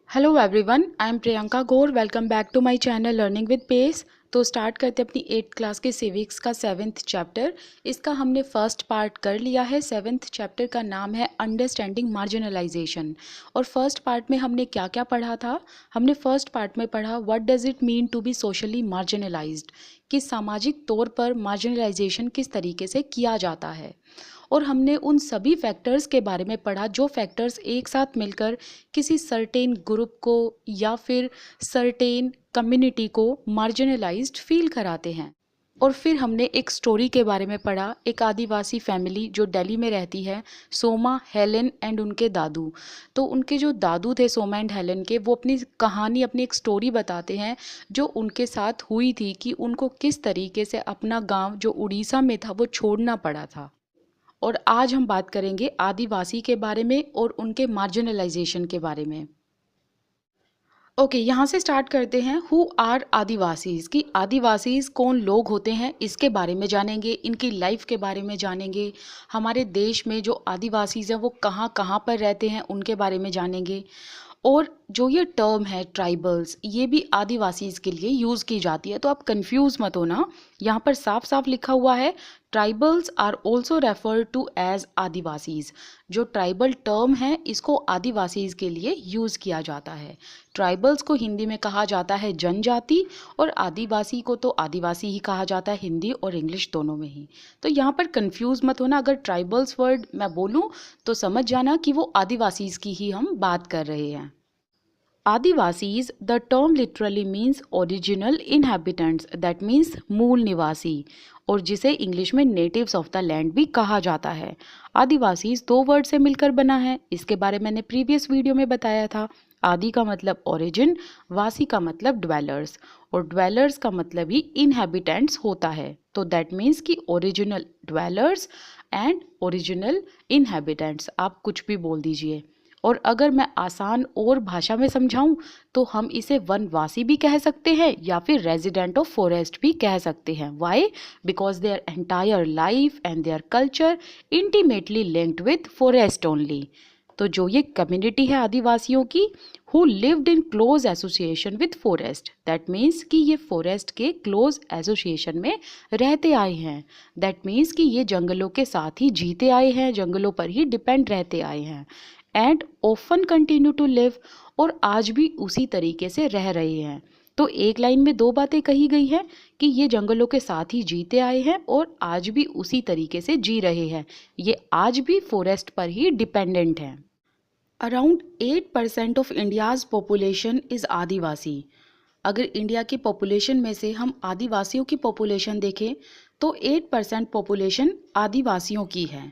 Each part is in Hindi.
Hello everyone, I am Priyanka Gaur. Welcome back to my channel learning with pace. तो स्टार्ट करते अपनी 8th क्लास के सिविक्स का 7th चैप्टर। इसका हमने फर्स्ट पार्ट कर लिया है। 7th चैप्टर का नाम है अंडरस्टैंडिंग मार्जिनलाइजेशन। और फर्स्ट पार्ट में हमने क्या क्या पढ़ा था? हमने फर्स्ट पार्ट में पढ़ा what does it mean to be socially marginalised, कि सामाजिक तौर पर मार्जिनलाइजेशन किस तरीके से किया जाता है। और हमने उन सभी फैक्टर्स के बारे में पढ़ा जो फैक्टर्स एक साथ मिलकर किसी सर्टेन ग्रुप को या फिर सर्टेन कम्युनिटी को मार्जिनलाइज्ड फील कराते हैं। और फिर हमने एक स्टोरी के बारे में पढ़ा, एक आदिवासी फैमिली जो दिल्ली में रहती है, सोमा, हेलेन एंड उनके दादू। तो उनके जो दादू थे सोमा एंड हेलेन के, वो अपनी कहानी, अपनी एक स्टोरी बताते हैं जो उनके साथ हुई थी, कि उनको किस तरीके से अपना गांव जो उड़ीसा में था वो छोड़ना पड़ा था। और आज हम बात करेंगे आदिवासी के बारे में और उनके मार्जिनलाइजेशन के बारे में। ओके, यहाँ से स्टार्ट करते हैं। हु आर आदिवासीज, कि आदिवासीज कौन लोग होते हैं, इसके बारे में जानेंगे, इनकी लाइफ के बारे में जानेंगे। हमारे देश में जो आदिवासीज हैं वो कहाँ कहाँ पर रहते हैं उनके बारे में जानेंगे। और जो ये टर्म है ट्राइबल्स, ये भी आदिवासीज के लिए यूज़ की जाती है, तो आप कंफ्यूज मत होना। यहाँ पर साफ साफ लिखा हुआ है tribals are also refer to as Adivasis. जो ट्राइबल टर्म है इसको आदिवासीज के लिए यूज़ किया जाता है। ट्राइबल्स को हिंदी में कहा जाता है जनजाति, और आदिवासी को तो आदिवासी ही कहा जाता है, हिंदी और इंग्लिश दोनों में ही। तो यहाँ पर कंफ्यूज मत होना। अगर ट्राइबल्स वर्ड मैं बोलूँ तो समझ जाना कि वो आदिवासीज की ही हम बात कर रहे हैं। Adivasis, the term literally means original inhabitants, that means मूल निवासी, और जिसे इंग्लिश में नेटिव्स ऑफ द लैंड भी कहा जाता है। आदिवासीज दो वर्ड से मिलकर बना है, इसके बारे में मैंने प्रीवियस वीडियो में बताया था। आदि का मतलब ओरिजिन, वासी का मतलब ड्वेलर्स, और ड्वेलर्स का मतलब ही इनहेबिटेंट्स होता है। तो दैट मीन्स कि original dwellers and original inhabitants, आप कुछ भी बोल दीजिए। और अगर मैं आसान और भाषा में समझाऊं तो हम इसे वनवासी भी कह सकते हैं या फिर रेजिडेंट ऑफ फॉरेस्ट भी कह सकते हैं। Why? Because their entire life and their culture intimately linked with forest only. तो जो ये कम्युनिटी है आदिवासियों की, who lived in close association with forest, that means कि ये फॉरेस्ट के क्लोज एसोसिएशन में रहते आए हैं। दैट मीन्स कि ये जंगलों के साथ ही जीते आए हैं, जंगलों पर ही डिपेंड रहते आए हैं। And often continue to live, और आज भी उसी तरीके से रह रहे हैं। तो एक लाइन में दो बातें कही गई हैं कि ये जंगलों के साथ ही जीते आए हैं और आज भी उसी तरीके से जी रहे हैं। ये आज भी फॉरेस्ट पर ही डिपेंडेंट हैं। Around 8% of India's population is Adivasi. अगर इंडिया की पॉपुलेशन में से हम आदिवासियों की पॉपुलेशन देखें तो 8% पॉपुलेशन आदिवासियों की है।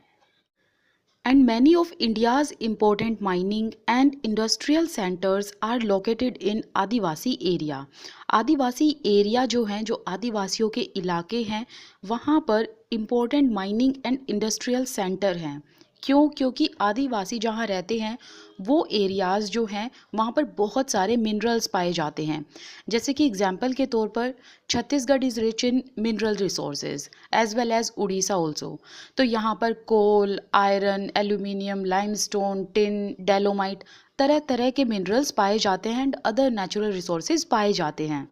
And many of India's important mining and industrial centers are located in Adivasi area. Adivasi area जो हैं, जो आदिवासियों के इलाके हैं, वहाँ पर important mining and industrial centre हैं। क्यों? क्योंकि आदिवासी जहाँ रहते हैं वो एरियाज़ जो हैं वहाँ पर बहुत सारे मिनरल्स पाए जाते हैं। जैसे कि एग्जांपल के तौर पर Chhattisgarh is rich in mineral resources as well as Orissa also. तो यहाँ पर coal, iron, aluminium, limestone, tin, dolomite, तरह तरह के मिनरल्स पाए जाते हैं एंड अदर नेचुरल रिसोर्सेज पाए जाते हैं।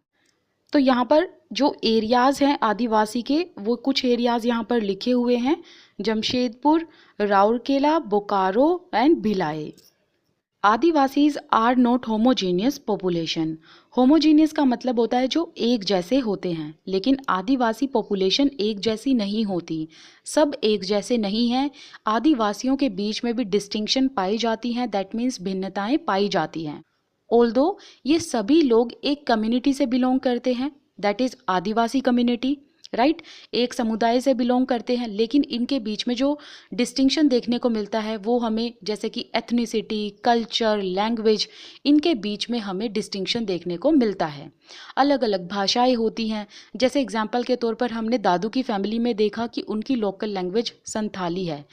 तो यहाँ पर जो एरियाज़ हैं आदिवासी के, वो कुछ एरियाज़ यहाँ पर लिखे हुए हैं: Jamshedpur, Rourkela, Bokaro and Bhilai. Adivasis are not homogeneous population. Homogeneous का मतलब होता है जो एक जैसे होते हैं, लेकिन आदिवासी पॉपुलेशन एक जैसी नहीं होती, सब एक जैसे नहीं हैं। आदिवासियों के बीच में भी डिस्टिंक्शन पाई जाती हैं, दैट मीन्स भिन्नताएं पाई जाती हैं। ऑल्दो ये सभी लोग एक कम्युनिटी से बिलोंग करते हैं, that is Adivasi community, right, एक समुदाय से बिलोंग करते हैं, लेकिन इनके बीच में जो डिस्टिंक्शन देखने को मिलता है वो हमें, जैसे कि एथनिसिटी, कल्चर, लैंग्वेज, इनके बीच में हमें डिस्टिंक्शन देखने को मिलता है। अलग अलग भाषाएं होती हैं। जैसे एग्जाम्पल के तौर पर हमने दादू की फैमिली में देखा कि उनकी लोकल लैंग्वेज संथाली है,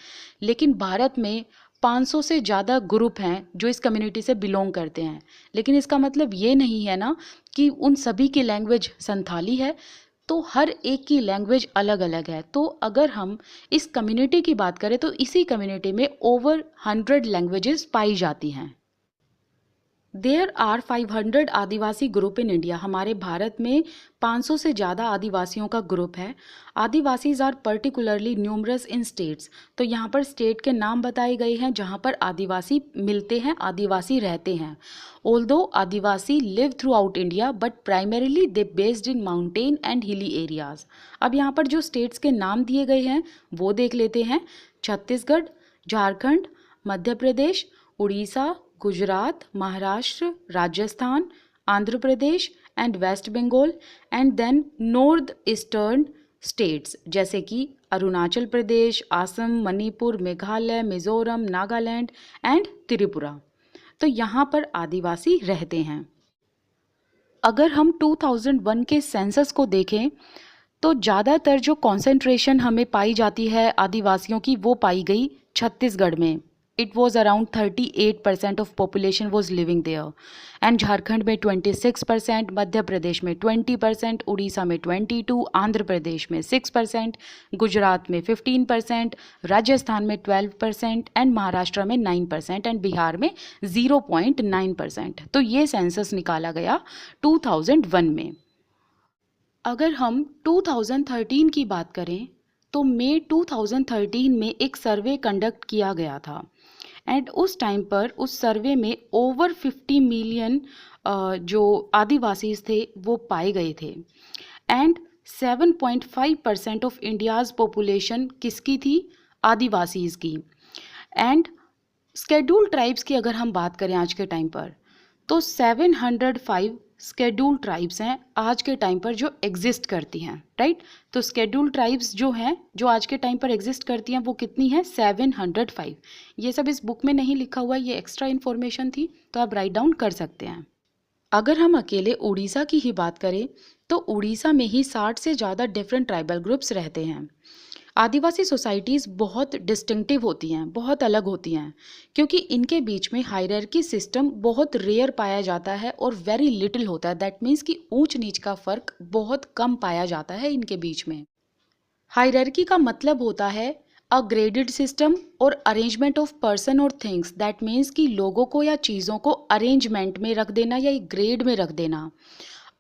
लेकिन भारत में 500 से ज़्यादा ग्रुप हैं जो इस कम्युनिटी से बिलोंग करते हैं। लेकिन इसका मतलब ये नहीं है ना कि उन सभी की लैंग्वेज संथाली है, तो हर एक की लैंग्वेज अलग अलग है। तो अगर हम इस कम्युनिटी की बात करें तो इसी कम्युनिटी में ओवर 100 लैंग्वेजेस पाई जाती हैं। There are 500 Adivasi group in India. हमारे भारत में 500 से ज़्यादा आदिवासियों का ग्रुप है। Adivasis are particularly numerous in states. तो यहाँ पर स्टेट के नाम बताए गए हैं जहाँ पर आदिवासी मिलते हैं, आदिवासी रहते हैं। Although Adivasi live through out India but primarily they based in mountain and hilly areas. अब यहाँ पर जो स्टेट्स के नाम दिए गए हैं वो देख लेते हैं। Chhattisgarh, Jharkhand, Madhya Pradesh, Orissa, Gujarat, Maharashtra, Rajasthan, Andhra Pradesh and West Bengal, and then north eastern states जैसे कि अरुणाचल प्रदेश, असम, मणिपुर, मेघालय, मिजोरम, नागालैंड एंड त्रिपुरा। तो यहाँ पर आदिवासी रहते हैं। अगर हम 2001 के सेंसस को देखें तो ज़्यादातर जो कॉन्सेंट्रेशन हमें पाई जाती है आदिवासियों की वो पाई गई छत्तीसगढ़ में। It was around 38% of population was living there, and Jharkhand में 26%, मध्य प्रदेश में 20%, उड़ीसा में 22%, आंध्र प्रदेश में 6%, गुजरात में 15%, राजस्थान में 12% एंड महाराष्ट्र में 9% एंड बिहार में 0.9%। तो ये सेंसस निकाला गया 2001 में। अगर हम 2013 की बात करें तो मई 2013 में एक सर्वे कंडक्ट किया गया था, एंड उस टाइम पर उस सर्वे में ओवर 50 मिलियन जो आदिवासीज थे वो पाए गए थे, एंड 7.5% ऑफ इंडियाज़ पॉपुलेशन किसकी थी? आदिवासीज की। एंड स्केड्यूल्ड ट्राइब्स की अगर हम बात करें आज के टाइम पर तो 705 स्केड्यूल्ड ट्राइब्स हैं आज के टाइम पर जो एग्जिस्ट करती हैं, राइट। तो स्केड्यूल्ड ट्राइब्स जो हैं जो आज के टाइम पर एग्जिस्ट करती हैं वो कितनी हैं? 705। ये सब इस बुक में नहीं लिखा हुआ, ये एक्स्ट्रा इन्फॉर्मेशन थी तो आप राइट डाउन कर सकते हैं। अगर हम अकेले उड़ीसा की ही बात करें तो उड़ीसा में ही 60 से ज़्यादा डिफरेंट ट्राइबल ग्रुप्स रहते हैं। आदिवासी सोसाइटीज़ बहुत डिस्टिंक्टिव होती हैं, बहुत अलग होती हैं, क्योंकि इनके बीच में हायरार्की सिस्टम बहुत रेयर पाया जाता है और वेरी लिटिल होता है। दैट मीन्स कि ऊंच नीच का फ़र्क बहुत कम पाया जाता है इनके बीच में। हायरार्की का मतलब होता है अ ग्रेडेड सिस्टम और अरेंजमेंट ऑफ पर्सन और थिंग्स। दैट मीन्स कि लोगों को या चीज़ों को अरेंजमेंट में रख देना या एक ग्रेड में रख देना,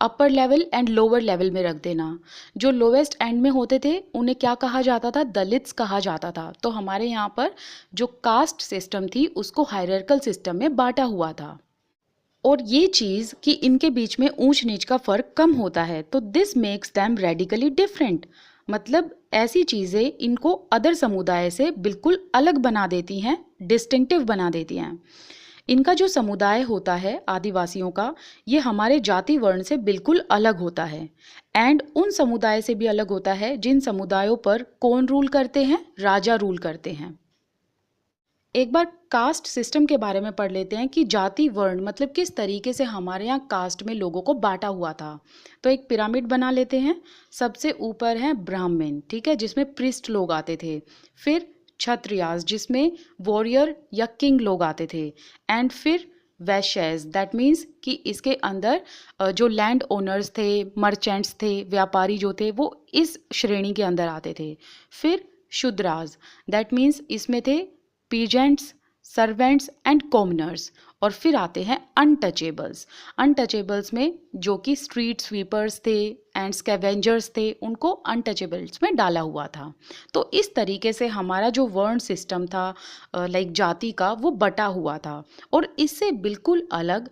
upper level and lower level में रख देना। जो लोवेस्ट एंड में होते थे उन्हें क्या कहा जाता था? दलित्स कहा जाता था। तो हमारे यहाँ पर जो कास्ट सिस्टम थी उसको हायरार्कल सिस्टम में बांटा हुआ था, और ये चीज़ कि इनके बीच में ऊंच नीच का फ़र्क कम होता है तो this makes them radically different. मतलब ऐसी चीज़ें इनको अदर समुदाय से बिल्कुल अलग बना देती हैं, डिस्टिंक्टिव बना देती हैं। इनका जो समुदाय होता है आदिवासियों का, ये हमारे जाति वर्ण से बिल्कुल अलग होता है, एंड उन समुदाय से भी अलग होता है जिन समुदायों पर कौन रूल करते हैं? राजा रूल करते हैं। एक बार कास्ट सिस्टम के बारे में पढ़ लेते हैं कि जाति वर्ण मतलब किस तरीके से हमारे यहाँ कास्ट में लोगों को बांटा हुआ था। तो एक पिरामिड बना लेते हैं। सबसे ऊपर है ब्राह्मण, ठीक है, जिसमें प्रिस्ट लोग आते थे। फिर क्षत्रियास जिसमें वॉरियर या किंग लोग आते थे, एंड फिर वैश्यस। दैट मीन्स कि इसके अंदर जो लैंड ओनर्स थे, मर्चेंट्स थे, व्यापारी जो थे वो इस श्रेणी के अंदर आते थे। फिर शूद्रास, दैट मीन्स इसमें थे पीजेंट्स, सर्वेंट्स एंड कॉमनर्स। और फिर आते हैं अनटचेबल्स। अनटचेबल्स में जो कि स्ट्रीट स्वीपर्स थे एंड स्कैवेंजर्स थे, उनको अनटचेबल्स में डाला हुआ था। तो इस तरीके से हमारा जो वर्ण सिस्टम था लाइक जाति का, वो बटा हुआ था। और इससे बिल्कुल अलग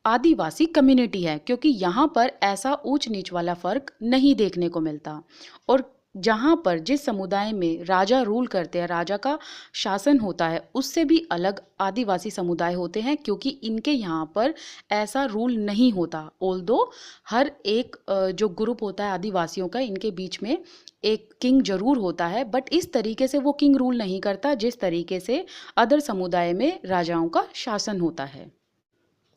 आदिवासी कम्युनिटी है, क्योंकि यहाँ पर ऐसा ऊंच नीच वाला फ़र्क नहीं देखने को मिलता। और जहाँ पर जिस समुदाय में राजा रूल करते हैं, राजा का शासन होता है, उससे भी अलग आदिवासी समुदाय होते हैं, क्योंकि इनके यहाँ पर ऐसा रूल नहीं होता। ऑल्दो हर एक जो ग्रुप होता है आदिवासियों का, इनके बीच में एक किंग जरूर होता है, बट इस तरीके से वो किंग रूल नहीं करता जिस तरीके से अदर समुदाय में राजाओं का शासन होता है।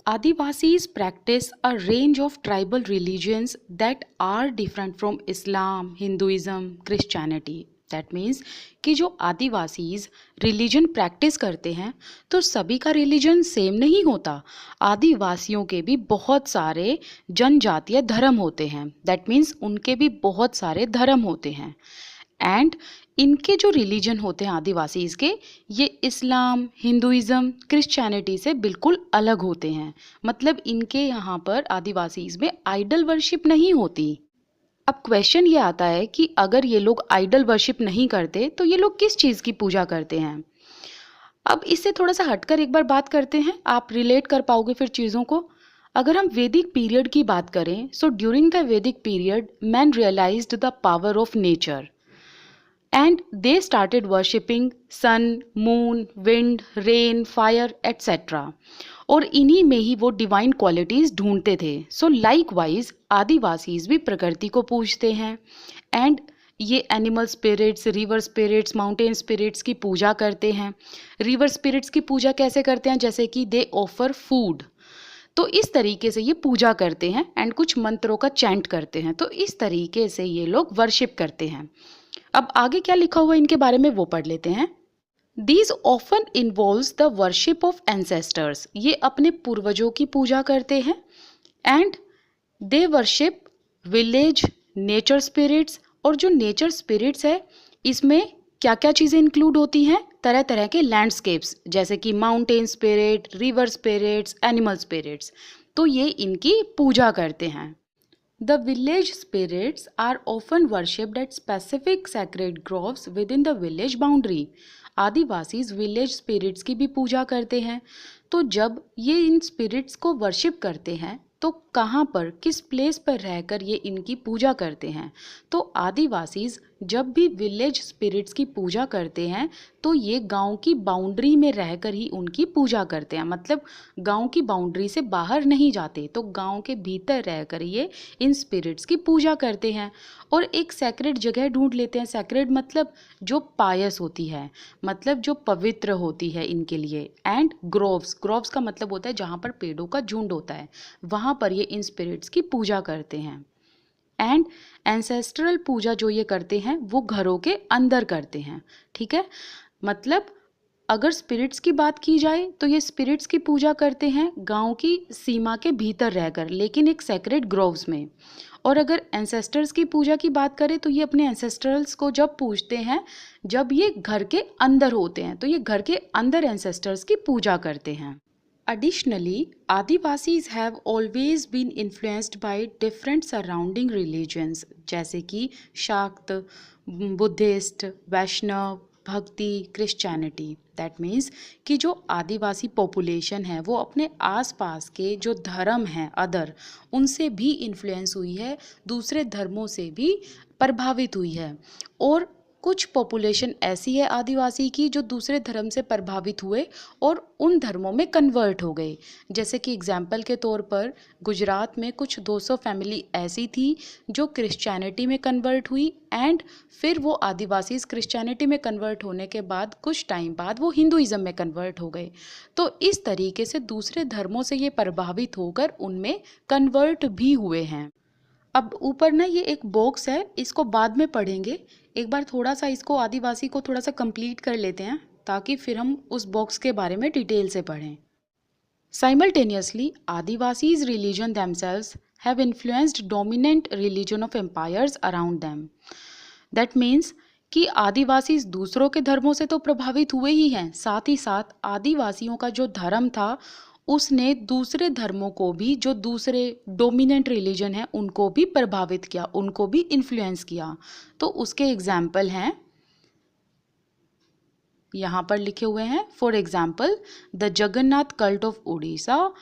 Adivasis practice a range of tribal religions that are different from Islam, Hinduism, Christianity. That means कि जो आदिवासीज रिलीजन प्रैक्टिस करते हैं तो सभी का रिलीजन सेम नहीं होता। आदिवासियों के भी बहुत सारे जनजातीय धर्म होते हैं। दैट मीन्स उनके भी बहुत सारे धर्म होते हैं, एंड इनके जो रिलीजन होते हैं आदिवासीज़ के, ये इस्लाम, हिंदुइज़्म, क्रिश्चियनिटी से बिल्कुल अलग होते हैं। मतलब इनके यहाँ पर आदिवासीज़ में आइडल वर्शिप नहीं होती। अब क्वेश्चन ये आता है कि अगर ये लोग आइडल वर्शिप नहीं करते तो ये लोग किस चीज़ की पूजा करते हैं। अब इससे थोड़ा सा हटकर एक बार बात करते हैं, आप रिलेट कर पाओगे फिर चीज़ों को। अगर हम वैदिक पीरियड की बात करें, so during the Vedic period man realised the power of nature and they started worshipping sun, moon, wind, rain, fire, etc. और इन्हीं में ही वो डिवाइन क्वालिटीज़ ढूंढते थे। सो लाइकवाइज आदिवासीज भी प्रकृति को पूजते हैं एंड ये animal spirits, river spirits, mountain spirits की पूजा करते हैं। रिवर स्पिरिट्स की पूजा कैसे करते हैं, जैसे कि दे ऑफर फूड, तो इस तरीके से ये पूजा करते हैं एंड कुछ मंत्रों का चैंट करते हैं। तो इस तरीके से ये लोग वर्शिप करते हैं। अब आगे क्या लिखा हुआ है इनके बारे में वो पढ़ लेते हैं। These often involves the worship of ancestors. ये अपने पूर्वजों की पूजा करते हैं and they worship village nature spirits. और जो नेचर स्पिरिट्स है इसमें क्या क्या चीज़ें इंक्लूड होती हैं, तरह तरह के लैंडस्केप्स, जैसे कि mountain spirit, river spirits, animal spirits, तो ये इनकी पूजा करते हैं। The village spirits are often worshipped at specific sacred groves within the village boundary. Adivasis village spirits की भी पूजा करते हैं। तो जब ये इन स्पिरिट्स को वर्शिप करते हैं तो कहाँ पर, किस प्लेस पर रहकर ये इनकी पूजा करते हैं। तो आदिवासीज जब भी विलेज स्पिरिट्स की पूजा करते हैं तो ये गांव की बाउंड्री में रहकर ही उनकी पूजा करते हैं। मतलब गांव की बाउंड्री से बाहर नहीं जाते, तो गांव के भीतर रहकर ये इन स्पिरिट्स की पूजा करते हैं और एक सैक्रेड जगह ढूंढ लेते हैं। सैक्रेड मतलब जो पायस होती है, मतलब जो पवित्र होती है इनके लिए। एंड ग्रोव्स, ग्रोव्स का मतलब होता है जहाँ पर पेड़ों का झुंड होता है, वहाँ पर ये इन स्पिरिट्स की पूजा करते हैं। एंड एंसेस्ट्रल पूजा जो ये करते हैं वो घरों के अंदर करते हैं। ठीक है, मतलब अगर स्पिरिट्स की बात की जाए तो ये स्पिरिट्स की पूजा करते हैं गांव की सीमा के भीतर रहकर, लेकिन एक सेक्रेड ग्रोव्स में। और अगर एंसेस्टर्स की पूजा की बात करें तो ये अपने एंसेस्टर्स को जब पूजते हैं जब ये घर के अंदर होते हैं, तो ये घर के अंदर एंसेस्टर्स की पूजा करते हैं। Additionally, Adivasis have always been influenced by different surrounding religions, जैसे कि शाक्त, बुद्धिस्ट, वैष्णव, भक्ति, क्रिश्चियनिटी। दैट मीन्स कि जो आदिवासी पॉपुलेशन है वो अपने आसपास के जो धर्म हैं अदर, उनसे भी इन्फ्लुएंस हुई है, दूसरे धर्मों से भी प्रभावित हुई है। और कुछ पॉपुलेशन ऐसी है आदिवासी की जो दूसरे धर्म से प्रभावित हुए और उन धर्मों में कन्वर्ट हो गए। जैसे कि एग्जाम्पल के तौर पर गुजरात में कुछ 200 फैमिली ऐसी थी जो क्रिश्चियनिटी में कन्वर्ट हुई एंड फिर वो आदिवासीज क्रिश्चियनिटी में कन्वर्ट होने के बाद कुछ टाइम बाद वो हिंदुइज़्म में कन्वर्ट हो गए। तो इस तरीके से दूसरे धर्मों से ये प्रभावित होकर उनमें कन्वर्ट भी हुए हैं। अब ऊपर ना ये एक बॉक्स है, इसको बाद में पढ़ेंगे। एक बार थोड़ा सा इसको आदिवासी को थोड़ा सा कंप्लीट कर लेते हैं ताकि फिर हम उस बॉक्स के बारे में डिटेल से पढ़ें। Simultaneously, Adivasis' religion themselves have influenced dominant religion of empires around them. That means कि आदिवासी दूसरों के धर्मों से तो प्रभावित हुए ही हैं, साथ ही साथ आदिवासियों का जो धर्म था उसने दूसरे धर्मों को भी, जो दूसरे डोमिनेंट रिलीजन है उनको भी प्रभावित किया, उनको भी इन्फ्लुएंस किया। तो उसके एग्जाम्पल हैं यहाँ पर लिखे हुए हैं। For example the Jagannath cult of Orissa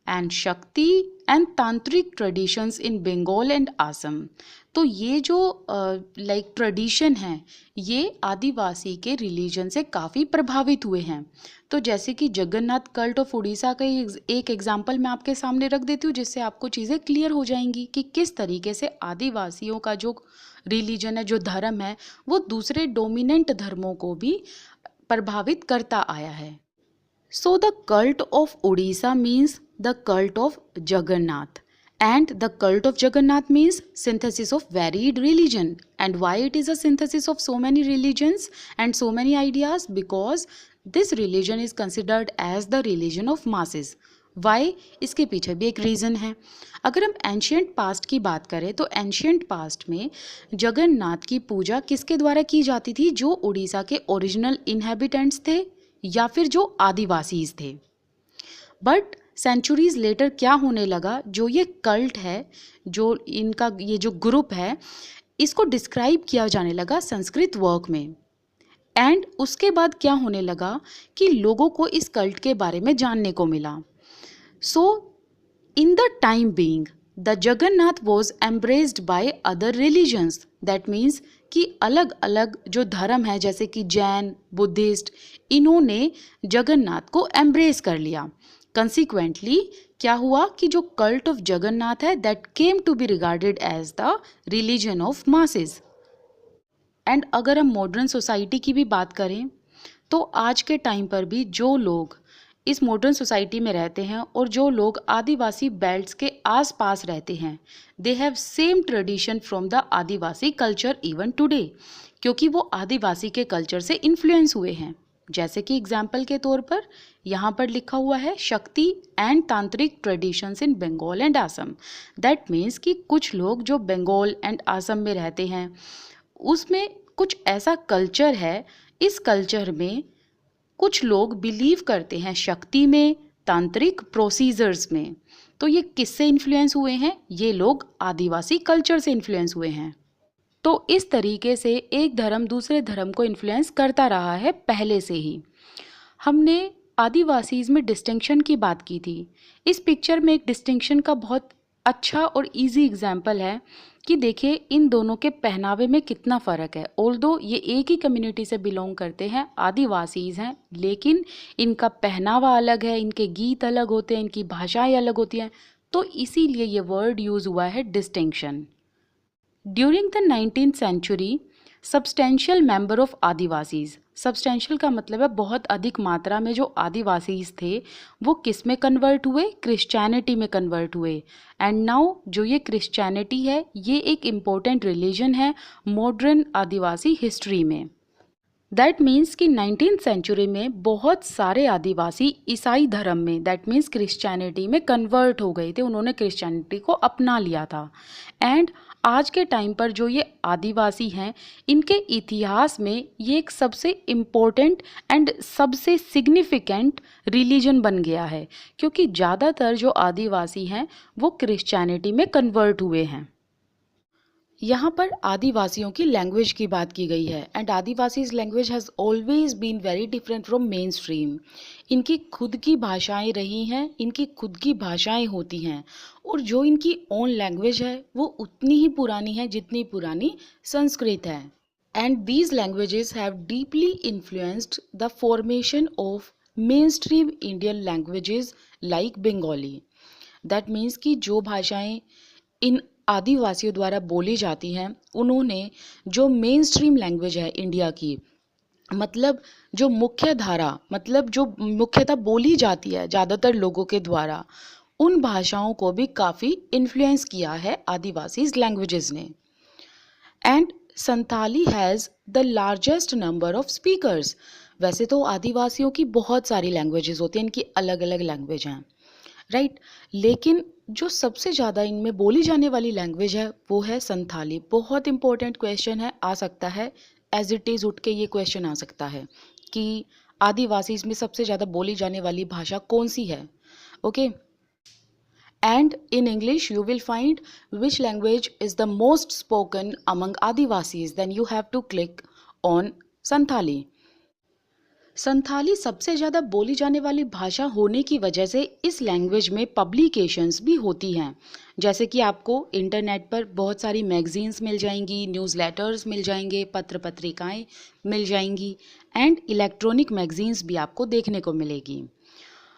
and Shakti and tantric traditions in Bengal and Assam. तो ये जो लाइक ट्रेडिशन है ये आदिवासी के रिलीजन से काफ़ी प्रभावित हुए हैं। तो जैसे कि जगन्नाथ कल्ट ऑफ उड़ीसा का एक एग्जाम्पल मैं आपके सामने रख देती हूँ जिससे आपको चीज़ें क्लियर हो जाएंगी कि किस तरीके से आदिवासियों का जो रिलीजन है, जो धर्म है, वो दूसरे डोमिनेंट धर्मों को भी प्रभावित करता आया है। So the cult of Orissa means the cult of Jagannath and the cult of Jagannath means synthesis of varied religion. And why it is a synthesis of so many religions and so many ideas? Because this religion is considered as the religion of masses. Why, इसके पीछे भी एक रीज़न है। अगर हम एंशियंट पास्ट की बात करें तो एंशियंट पास्ट में जगन्नाथ की पूजा किसके द्वारा की जाती थी? जो उड़ीसा के ओरिजिनल इनहेबिटेंट्स थे या फिर जो आदिवासीज थे। बट सेंचुरीज लेटर क्या होने लगा, जो ये कल्ट है, जो इनका ये जो ग्रुप है, इसको डिस्क्राइब किया जाने लगा संस्कृत वर्क में। एंड उसके बाद क्या होने लगा कि लोगों को इस कल्ट के बारे में जानने को मिला। So in the time being the Jagannath was embraced by other religions. That means कि अलग अलग जो धर्म है जैसे कि जैन, बुद्धिस्ट, इन्होंने जगन्नाथ को एम्ब्रेस कर लिया। कंसिक्वेंटली क्या हुआ कि जो कल्ट ऑफ जगन्नाथ है that came to be regarded as the religion of masses. And अगर हम मॉडर्न सोसाइटी की भी बात करें तो आज के टाइम पर भी जो लोग इस मॉडर्न सोसाइटी में रहते हैं और जो लोग आदिवासी बेल्ट्स के आसपास रहते हैं, they have same tradition from the Adivasi culture even today, क्योंकि वो आदिवासी के कल्चर से इन्फ्लुएंस हुए हैं। जैसे कि एग्जाम्पल के तौर पर यहाँ पर लिखा हुआ है Shakti and tantric traditions in Bengal and Assam. That means कि कुछ लोग जो बंगाल एंड असम में रहते हैं उसमें कुछ ऐसा कल्चर है, इस कल्चर में कुछ लोग बिलीव करते हैं शक्ति में, तांत्रिक प्रोसीजर्स में। तो ये किससे इन्फ्लुएंस हुए हैं? ये लोग आदिवासी कल्चर से इन्फ्लुएंस हुए हैं। तो इस तरीके से एक धर्म दूसरे धर्म को इन्फ्लुएंस करता रहा है पहले से ही। हमने आदिवासीज में डिस्टिंक्शन की बात की थी। इस पिक्चर में एक डिस्टिंक्शन का बहुत अच्छा और इजी एग्जाम्पल है कि देखिए इन दोनों के पहनावे में कितना फ़र्क है। ऑल्दो ये एक ही कम्युनिटी से बिलोंग करते हैं, आदिवासीज हैं, लेकिन इनका पहनावा अलग है, इनके गीत अलग होते हैं, इनकी भाषाएं अलग होती हैं। तो इसीलिए ये वर्ड यूज़ हुआ है distinction. During the 19th century substantial member of Adivasis, substantial का मतलब है बहुत अधिक मात्रा में जो आदिवासीज थे वो किस में कन्वर्ट हुए? क्रिश्चियनिटी में कन्वर्ट हुए। एंड नाउ जो ये क्रिश्चियनिटी है ये एक इम्पोर्टेंट रिलीजन है मॉडर्न आदिवासी हिस्ट्री में। दैट मीन्स कि 19th सेंचुरी में बहुत सारे आदिवासी ईसाई धर्म में, दैट मीन्स क्रिश्चियनिटी में कन्वर्ट हो गए थे, उन्होंने क्रिश्चियनिटी को अपना लिया था। एंड आज के टाइम पर जो ये आदिवासी हैं इनके इतिहास में ये एक सबसे इम्पोर्टेंट एंड सबसे सिग्निफिकेंट रिलीजन बन गया है, क्योंकि ज़्यादातर जो आदिवासी हैं वो क्रिश्चियनिटी में कन्वर्ट हुए हैं। यहाँ पर आदिवासियों की लैंग्वेज की बात की गई है। And Adivasis language has always been very different from mainstream. इनकी खुद की भाषाएं रही हैं, इनकी खुद की भाषाएं होती हैं, और जो इनकी ओन लैंग्वेज है वो उतनी ही पुरानी है जितनी पुरानी संस्कृत है। And these languages have deeply influenced the formation of main stream Indian languages like Bengali. That means कि जो भाषाएं इन आदिवासियों द्वारा बोली जाती हैं उन्होंने जो मेन स्ट्रीम लैंग्वेज है इंडिया की, मतलब जो मुख्य धारा, मतलब जो मुख्यतः बोली जाती है ज़्यादातर लोगों के द्वारा, उन भाषाओं को भी काफ़ी इन्फ्लुएंस किया है आदिवासीज लैंग्वेजेस ने। And Santhali has the largest number of speakers. वैसे तो आदिवासियों की बहुत सारी लैंग्वेजेस होती हैं, इनकी अलग अलग लैंग्वेज हैं, राइट, लेकिन जो सबसे ज़्यादा इनमें बोली जाने वाली लैंग्वेज है वो है संथाली। बहुत इंपॉर्टेंट क्वेश्चन है, आ सकता है एज इट इज़ उठ के ये क्वेश्चन आ सकता है कि आदिवासी में सबसे ज़्यादा बोली जाने वाली भाषा कौन सी है। Okay, and in English you will find which language is the most spoken among Adivasis, then you have to click on Santhali. Santhali सबसे ज़्यादा बोली जाने वाली भाषा होने की वजह से इस लैंग्वेज में पब्लिकेशंस भी होती हैं। जैसे कि आपको इंटरनेट पर बहुत सारी मैगजीन्स मिल जाएंगी, न्यूज़लेटर्स मिल जाएंगे, पत्र पत्रिकाएं मिल जाएंगी, एंड इलेक्ट्रॉनिक मैगजीन्स भी आपको देखने को मिलेगी।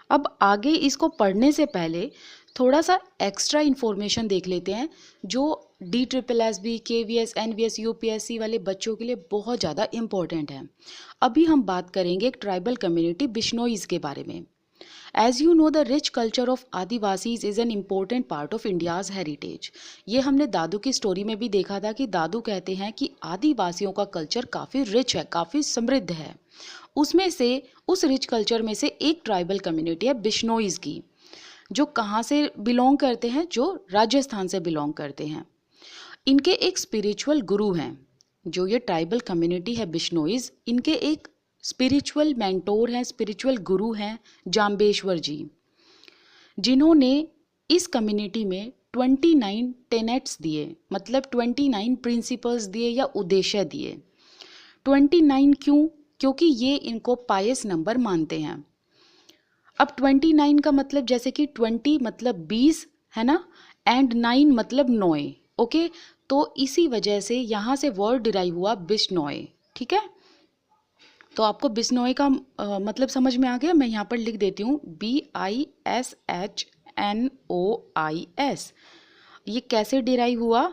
अब आगे इसको पढ़ने से पहले थोड़ा सा एक्स्ट्रा इन्फॉर्मेशन देख लेते हैं जो DSSSB, KVS, NVS, UPSC वाले बच्चों के लिए बहुत ज़्यादा इम्पोर्टेंट है। अभी हम बात करेंगे एक ट्राइबल कम्युनिटी बिश्नोईज के बारे में। As you know the rich culture of Adivasis is an important part of India's heritage. ये हमने दादू की स्टोरी में भी देखा था कि दादू कहते हैं कि आदिवासियों का कल्चर काफ़ी रिच है, काफ़ी समृद्ध है। उसमें से उस रिच कल्चर में से एक ट्राइबल कम्युनिटी है बिश्नोईज की। जो कहाँ से बिलोंग करते हैं, जो राजस्थान से बिलोंग करते हैं। इनके एक स्पिरिचुअल गुरु हैं, जो ये ट्राइबल कम्युनिटी है बिश्नोईज, इनके एक स्पिरिचुअल मेंटोर हैं, स्पिरिचुअल गुरु हैं जाम्बेश्वर जी, जिन्होंने इस कम्युनिटी में 29 टेनेट्स दिए, मतलब 29 प्रिंसिपल्स दिए या उद्देश्य दिए। 29 क्यों? क्योंकि ये इनको पायस नंबर मानते हैं। अब 29 का मतलब जैसे कि 20 मतलब 20 है ना, एंड 9 मतलब 9, ओके। तो इसी वजह से यहाँ से वर्ड डिराइव हुआ बिश्नोई, ठीक है। तो आपको बिश्नोई का मतलब समझ में आ गया। मैं यहाँ पर लिख देती हूँ BISHNOIS। ये कैसे डिराइव हुआ?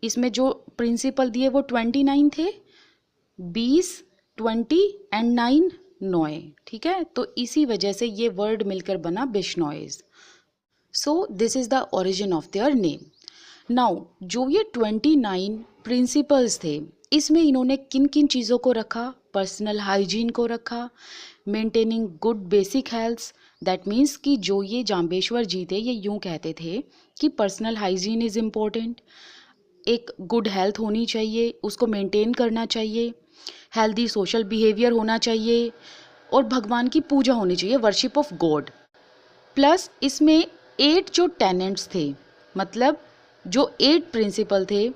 इसमें जो प्रिंसिपल दिए वो 29 थे, 20, 20 एंड 9 9, ठीक है। तो इसी वजह से ये वर्ड मिलकर बना Bishnois. So this is the origin of their name. Now जो ये 29 प्रिंसिपल्स थे, इसमें इन्होंने किन किन चीज़ों को रखा? पर्सनल हाइजीन को रखा, maintaining good basic health, that means कि जो ये जाम्बेश्वर जी थे ये यूँ कहते थे कि पर्सनल हाइजीन इज़ इम्पोर्टेंट, एक गुड हेल्थ होनी चाहिए, उसको मेंटेन करना चाहिए, हेल्दी सोशल बिहेवियर होना चाहिए और भगवान की पूजा होनी चाहिए, वर्शिप ऑफ गॉड। प्लस इसमें 8 जो टेनेंट्स थे, मतलब जो 8 प्रिंसिपल थे,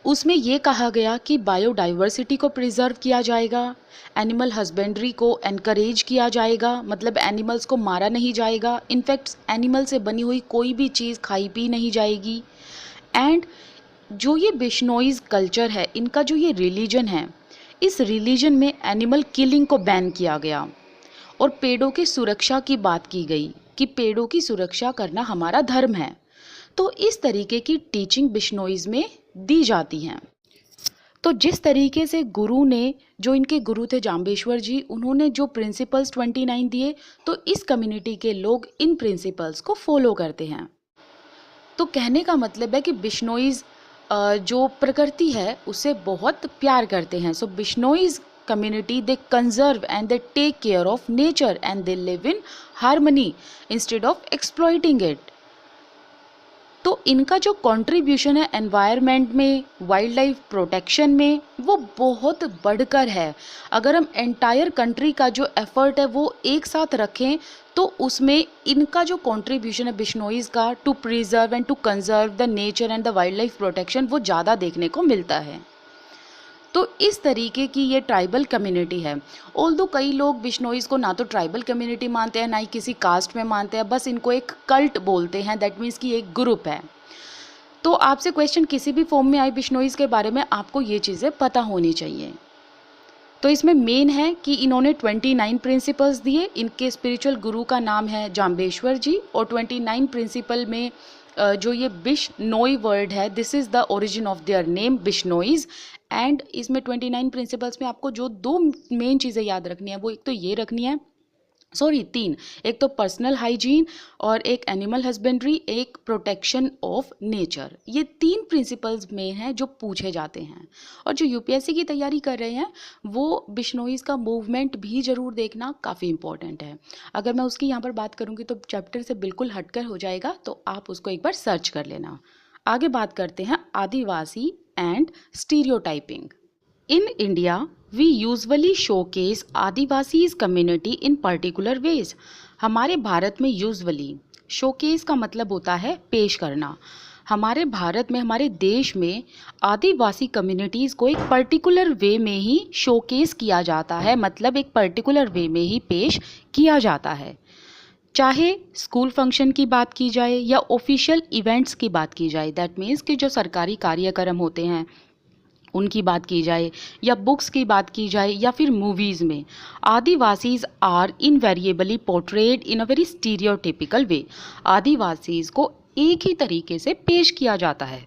उसमें ये कहा गया कि बायोडाइवर्सिटी को प्रिजर्व किया जाएगा, एनिमल हस्बेंड्री को एनकरेज किया जाएगा, मतलब एनिमल्स को मारा नहीं जाएगा, इनफैक्ट एनिमल से बनी हुई कोई भी चीज़ खाई पी नहीं जाएगी। एंड जो ये बिश्नोईज कल्चर है, इनका जो ये रिलीजन है, इस रिलीजन में एनिमल किलिंग को बैन किया गया और पेड़ों की सुरक्षा की बात की गई कि पेड़ों की सुरक्षा करना हमारा धर्म है। तो इस तरीके की टीचिंग बिश्नोईज में दी जाती हैं। तो जिस तरीके से गुरु ने, जो इनके गुरु थे जाम्बेश्वर जी, उन्होंने जो प्रिंसिपल्स 29 दिए, तो इस कम्युनिटी के लोग इन प्रिंसिपल्स को फॉलो करते हैं। तो कहने का मतलब है कि बिश्नोईज जो प्रकृति है उससे बहुत प्यार करते हैं। सो बिश्नोईज community, they conserve and they take care of nature and they live in harmony instead of exploiting it. तो इनका जो कंट्रीब्यूशन है एनवायरनमेंट में, वाइल्ड लाइफ प्रोटेक्शन में, वो बहुत बढ़कर है। अगर हम एंटायर कंट्री का जो एफर्ट है वो एक साथ रखें तो उसमें इनका जो कंट्रीब्यूशन है बिश्नोईज का to preserve and to conserve the nature and the wildlife protection, वो ज़्यादा देखने को मिलता है। तो इस तरीके की ये ट्राइबल कम्युनिटी है। ऑल्दो कई लोग बिश्नोईज को ना तो ट्राइबल कम्युनिटी मानते हैं, ना ही किसी कास्ट में मानते हैं, बस इनको एक कल्ट बोलते हैं, दैट मीन्स कि एक ग्रुप है। तो आपसे क्वेश्चन किसी भी फॉर्म में आए बिश्नोईज के बारे में, आपको ये चीज़ें पता होनी चाहिए। तो इसमें मेन है कि इन्होंने 29 प्रिंसिपल्स दिए, इनके स्पिरिचुअल गुरु का नाम है जाम्बेश्वर जी, और 29 प्रिंसिपल में जो ये बिश्नोई वर्ड है, this is the origin of their name Bishnois. And इसमें 29 प्रिंसिपल्स में आपको जो 2 मेन चीज़ें याद रखनी है, वो एक तो ये रखनी है, सॉरी 3, एक तो पर्सनल हाइजीन और एक एनिमल हस्बेंड्री, एक प्रोटेक्शन ऑफ नेचर। ये 3 प्रिंसिपल्स में हैं जो पूछे जाते हैं। और जो यूपीएससी की तैयारी कर रहे हैं वो बिश्नोईज का मूवमेंट भी ज़रूर देखना, काफ़ी इंपॉर्टेंट है। अगर मैं उसकी यहाँ पर बात करूँगी तो चैप्टर से बिल्कुल हटकर हो जाएगा, तो आप उसको एक बार सर्च कर लेना। आगे बात करते हैं Adivasi and stereotyping. In India, we usually showcase Adivasis community in particular ways. हमारे भारत में यूजुअली शोकेस का मतलब होता है पेश करना। हमारे भारत में, हमारे देश में आदिवासी कम्युनिटीज़ को एक पर्टिकुलर वे में ही शोकेस किया जाता है, मतलब एक पर्टिकुलर वे में ही पेश किया जाता है। चाहे स्कूल फंक्शन की बात की जाए या ऑफिशियल इवेंट्स की बात की जाए, दैट मीन्स कि जो सरकारी कार्यक्रम होते हैं उनकी बात की जाए, या बुक्स की बात की जाए, या फिर मूवीज़ में, Adivasis are invariably portrayed in a very stereotypical way. Adivasis को एक ही तरीके से पेश किया जाता है।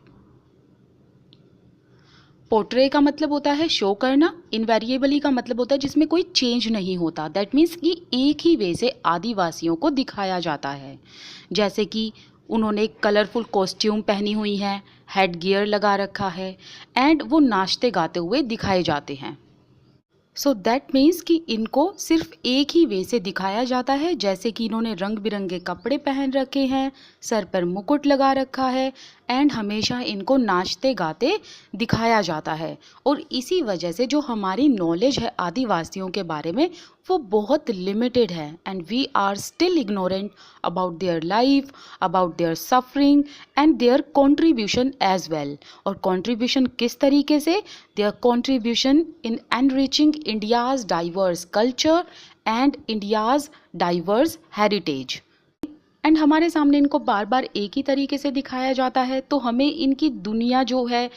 पोर्ट्रे का मतलब होता है शो करना, इनवेरिएबली का मतलब होता है जिसमें कोई चेंज नहीं होता, दैट मीन्स कि एक ही वे से आदिवासियों को दिखाया जाता है। जैसे कि उन्होंने एक कलरफुल कॉस्ट्यूम पहनी हुई है, हेड गियर लगा रखा है, एंड वो नाचते गाते हुए दिखाए जाते हैं। सो दैट मीन्स कि इनको सिर्फ एक ही वे से दिखाया जाता है, जैसे कि इन्होंने रंग बिरंगे कपड़े पहन रखे हैं, सर पर मुकुट लगा रखा है एंड हमेशा इनको नाचते गाते दिखाया जाता है। और इसी वजह से जो हमारी नॉलेज है आदिवासियों के बारे में वो बहुत लिमिटेड है and we are still ignorant about their life, about their suffering and their contribution as well. और कॉन्ट्रीब्यूशन किस तरीके से? Their contribution in enriching India's diverse culture and India's diverse heritage. And हमारे सामने इनको बार बार एक ही तरीके से दिखाया जाता है, तो हमें इनकी दुनिया जो है,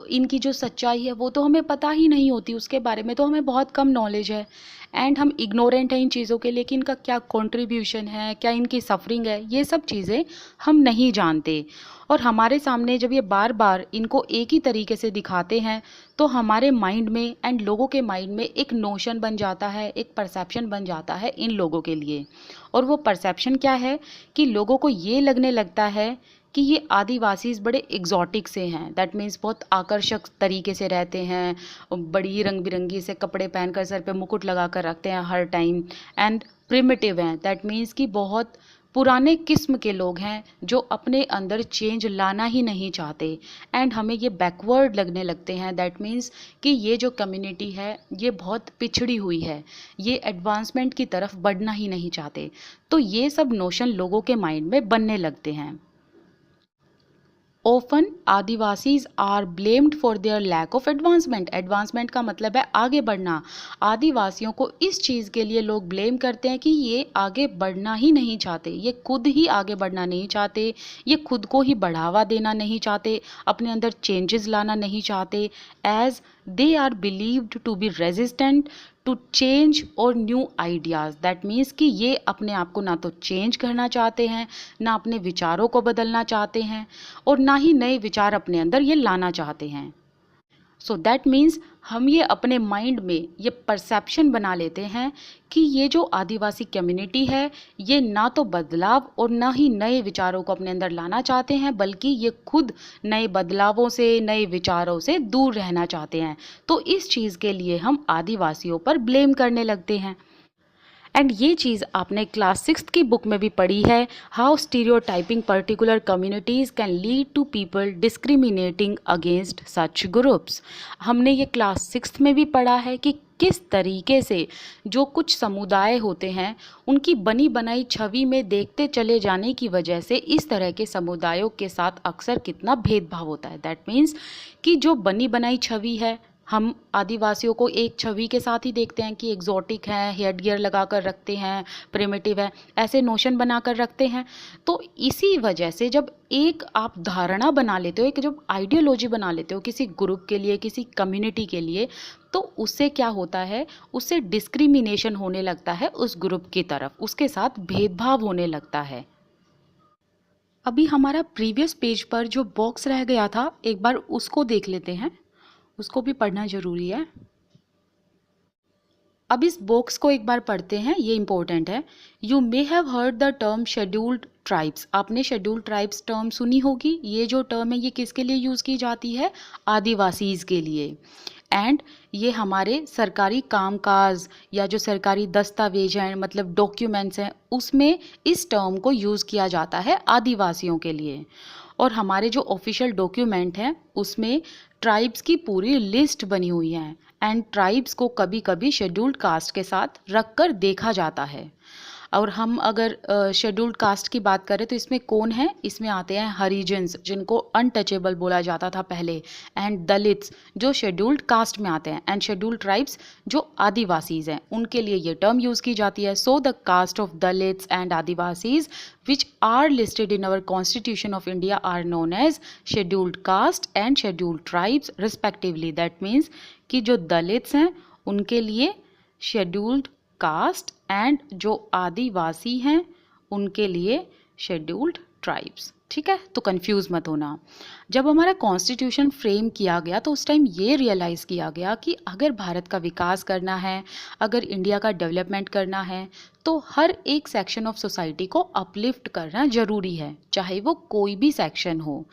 इनकी जो सच्चाई है वो तो हमें पता ही नहीं होती, उसके बारे में तो हमें बहुत कम नॉलेज है एंड हम इग्नोरेंट हैं इन चीज़ों के लिए कि इनका क्या कंट्रीब्यूशन है, क्या इनकी सफरिंग है, ये सब चीज़ें हम नहीं जानते। और हमारे सामने जब ये बार बार इनको एक ही तरीके से दिखाते हैं तो हमारे माइंड में एंड लोगों के माइंड में एक नोशन बन जाता है, एक परसेप्शन बन जाता है इन लोगों के लिए। और वो परसेप्शन क्या है कि लोगों को ये लगने लगता है कि ये आदिवासीज बड़े एग्जॉटिक से हैं, दैट मीन्स बहुत आकर्षक तरीके से रहते हैं, बड़ी रंग बिरंगी से कपड़े पहनकर सर पे मुकुट लगा कर रखते हैं हर टाइम एंड प्रिमिटिव हैं, दैट मीन्स कि बहुत पुराने किस्म के लोग हैं जो अपने अंदर चेंज लाना ही नहीं चाहते एंड हमें ये बैकवर्ड लगने लगते हैं, दैट मीन्स कि ये जो कम्युनिटी है ये बहुत पिछड़ी हुई है, ये एडवांसमेंट की तरफ बढ़ना ही नहीं चाहते। तो ये सब नोशन लोगों के माइंड में बनने लगते हैं। Often Adivasis are blamed for their lack of advancement. Advancement का मतलब है आगे बढ़ना। आदिवासियों को इस चीज़ के लिए लोग ब्लेम करते हैं कि ये आगे बढ़ना ही नहीं चाहते, ये खुद ही आगे बढ़ना नहीं चाहते, ये खुद को ही बढ़ावा देना नहीं चाहते, अपने अंदर चेंजेस लाना नहीं चाहते, as they are believed to be resistant to change और न्यू आइडियाज़। दैट मीन्स कि ये अपने आप को ना तो चेंज करना चाहते हैं, ना अपने विचारों को बदलना चाहते हैं और ना ही नए विचार अपने अंदर ये लाना चाहते हैं। सो दैट मीन्स हम ये अपने माइंड में ये परसेप्शन बना लेते हैं कि ये जो आदिवासी कम्युनिटी है ये ना तो बदलाव और ना ही नए विचारों को अपने अंदर लाना चाहते हैं, बल्कि ये खुद नए बदलावों से, नए विचारों से दूर रहना चाहते हैं। तो इस चीज़ के लिए हम आदिवासियों पर ब्लेम करने लगते हैं। एंड ये चीज़ आपने क्लास 6 की बुक में भी पढ़ी है, how stereotyping particular communities can lead to people discriminating against such groups. हमने ये क्लास 6 में भी पढ़ा है कि किस तरीके से जो कुछ समुदाय होते हैं उनकी बनी बनाई छवि में देखते चले जाने की वजह से इस तरह के समुदायों के साथ अक्सर कितना भेदभाव होता है। दैट मीन्स कि जो बनी बनाई छवि है, हम आदिवासियों को एक छवि के साथ ही देखते हैं कि एग्जॉटिक हैं, हेड गियर लगा कर रखते हैं, प्रिमिटिव है, ऐसे नोशन बना कर रखते हैं। तो इसी वजह से जब एक आप धारणा बना लेते हो, एक जब आइडियोलॉजी बना लेते हो किसी ग्रुप के लिए, किसी कम्युनिटी के लिए, तो उससे क्या होता है, उससे डिस्क्रिमिनेशन होने लगता है उस ग्रुप की तरफ, उसके साथ भेदभाव होने लगता है। अभी हमारा प्रीवियस पेज पर जो बॉक्स रह गया था एक बार उसको देख लेते हैं, उसको भी पढ़ना जरूरी है। अब इस बॉक्स को एक बार पढ़ते हैं, ये इंपॉर्टेंट है। You may have heard the term scheduled tribes. आपने शेड्यूल्ड ट्राइब्स टर्म सुनी होगी। ये जो टर्म है ये किसके लिए यूज़ की जाती है? आदिवासीज के लिए। एंड ये हमारे सरकारी कामकाज या जो सरकारी दस्तावेज हैं, मतलब डॉक्यूमेंट्स हैं, उसमें इस टर्म को यूज़ किया जाता है आदिवासियों के लिए। और हमारे जो ऑफिशियल डॉक्यूमेंट हैं उसमें ट्राइब्स की पूरी लिस्ट बनी हुई है एंड ट्राइब्स को कभी कभी शेड्यूल्ड कास्ट के साथ रख कर देखा जाता है। और हम अगर शेड्यूल्ड कास्ट की बात करें तो इसमें कौन है? इसमें आते हैं हरिजन्स, जिनको अनटचेबल बोला जाता था पहले, एंड दलित्स जो शेड्यूल्ड कास्ट में आते हैं, एंड शेड्यूल्ड ट्राइब्स जो आदिवासीज हैं उनके लिए ये टर्म यूज़ की जाती है। So the caste of Dalits and Adivasis which are listed in our Constitution of India are known as scheduled caste and scheduled tribes respectively. That means कि जो दलित्स हैं उनके लिए scheduled caste एंड जो आदिवासी हैं उनके लिए शेड्यूल्ड ट्राइब्स। ठीक है, तो कंफ्यूज मत होना। जब हमारा कॉन्स्टिट्यूशन फ्रेम किया गया तो उस टाइम ये रियलाइज़ किया गया कि अगर भारत का विकास करना है, अगर इंडिया का डेवलपमेंट करना है, तो हर एक सेक्शन ऑफ सोसाइटी को अपलिफ्ट करना ज़रूरी है, चाहे वो कोई भी सेक्शन हो,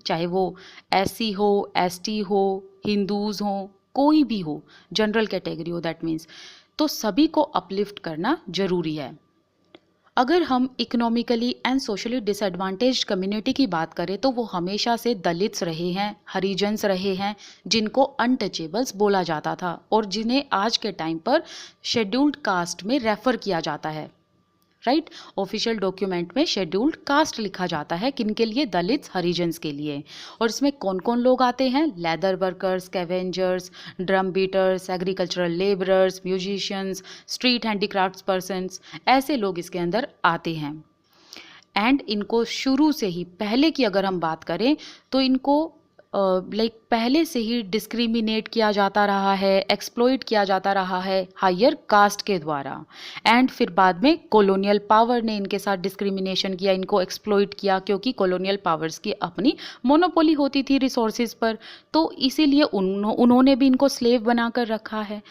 चाहे वो SC हो, ST हो, हिंदूज़ हो, कोई भी हो, जनरल कैटेगरी हो दैट मीन्स, तो सभी को अपलिफ्ट करना जरूरी है। अगर हम economically and socially disadvantaged community की बात करें तो वो हमेशा से दलित्स रहे हैं, हरिजन्स रहे हैं, जिनको अनटचेबल्स बोला जाता था और जिन्हें आज के टाइम पर शेड्यूल्ड कास्ट में रेफर किया जाता है। राइट, ऑफिशियल डॉक्यूमेंट में शेड्यूल्ड कास्ट लिखा जाता है, किनके लिए? दलित्स, हरिजन्स के लिए। और इसमें कौन कौन लोग आते हैं? Leather workers, scavengers, drum beaters, agricultural labourers, musicians, street handicrafts persons, ऐसे लोग इसके अंदर आते हैं। एंड इनको शुरू से ही, पहले की अगर हम बात करें तो इनको पहले से ही डिस्क्रिमिनेट किया जाता रहा है, एक्सप्लॉइट किया जाता रहा है हायर कास्ट के द्वारा। एंड फिर बाद में कॉलोनियल पावर ने इनके साथ डिस्क्रिमिनेशन किया, इनको एक्सप्लॉइट किया, क्योंकि कॉलोनियल पावर्स की अपनी मोनोपोली होती थी रिसोर्सेज पर, तो इसीलिए उन्होंने भी इनको स्लेव बनाकर रखा है।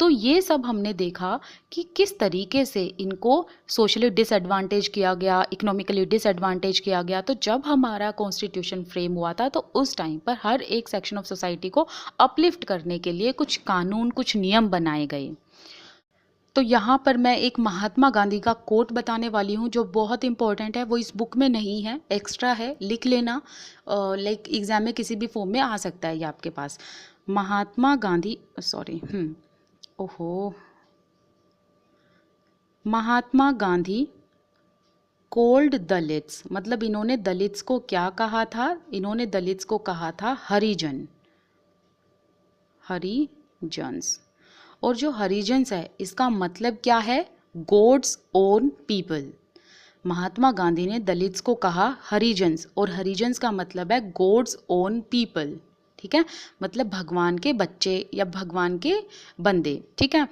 तो ये सब हमने देखा कि किस तरीके से इनको सोशली डिसएडवांटेज किया गया, इकोनॉमिकली डिसएडवांटेज किया गया। तो जब हमारा कॉन्स्टिट्यूशन फ्रेम हुआ था तो उस टाइम पर हर एक सेक्शन ऑफ सोसाइटी को अपलिफ्ट करने के लिए कुछ कानून, कुछ नियम बनाए गए। तो यहाँ पर मैं एक महात्मा गांधी का कोट बताने वाली हूँ जो बहुत इंपॉर्टेंट है। वो इस बुक में नहीं है, एक्स्ट्रा है, लिख लेना, एग्जाम में किसी भी फॉर्म में आ सकता है ये आपके पास। महात्मा गांधी, महात्मा गांधी कोल्ड दलित्स, मतलब इन्होंने दलित्स को क्या कहा था? इन्होंने दलित्स को कहा था हरिजन, हरिजन्स। और जो हरिजन्स है इसका मतलब क्या है? God's own people. Mahatma Gandhi ने दलित्स को कहा हरिजन्स, और हरिजन्स का मतलब है गॉड्स ओन पीपल। ठीक है, मतलब भगवान के बच्चे या भगवान के बंदे। ठीक है,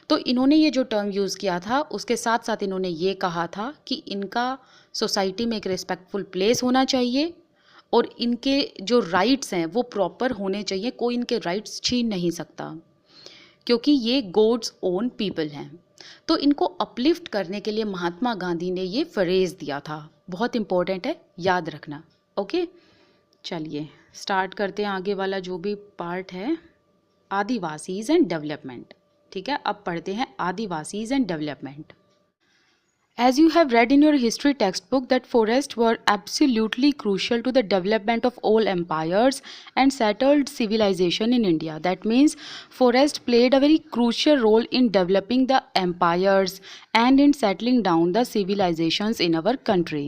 तो इन्होंने ये जो टर्म यूज़ किया था उसके साथ साथ इन्होंने ये कहा था कि इनका सोसाइटी में एक रिस्पेक्टफुल प्लेस होना चाहिए और इनके जो राइट्स हैं वो प्रॉपर होने चाहिए, कोई इनके राइट्स छीन नहीं सकता, क्योंकि ये गॉड्स ओन पीपल हैं। तो इनको अपलिफ्ट करने के लिए महात्मा गांधी ने ये फ्रेज दिया था, बहुत इंपॉर्टेंट है, याद रखना। ओके, चलिए स्टार्ट करते हैं आगे वाला जो भी पार्ट है, आदिवासीज एंड डेवलपमेंट। ठीक है, अब पढ़ते हैं Adivasis and development. As you have read in your history textbook that forests were absolutely crucial to the development of all empires and settled civilization in India. That means forest played a very crucial role in developing the empires and in settling down the civilizations in our country.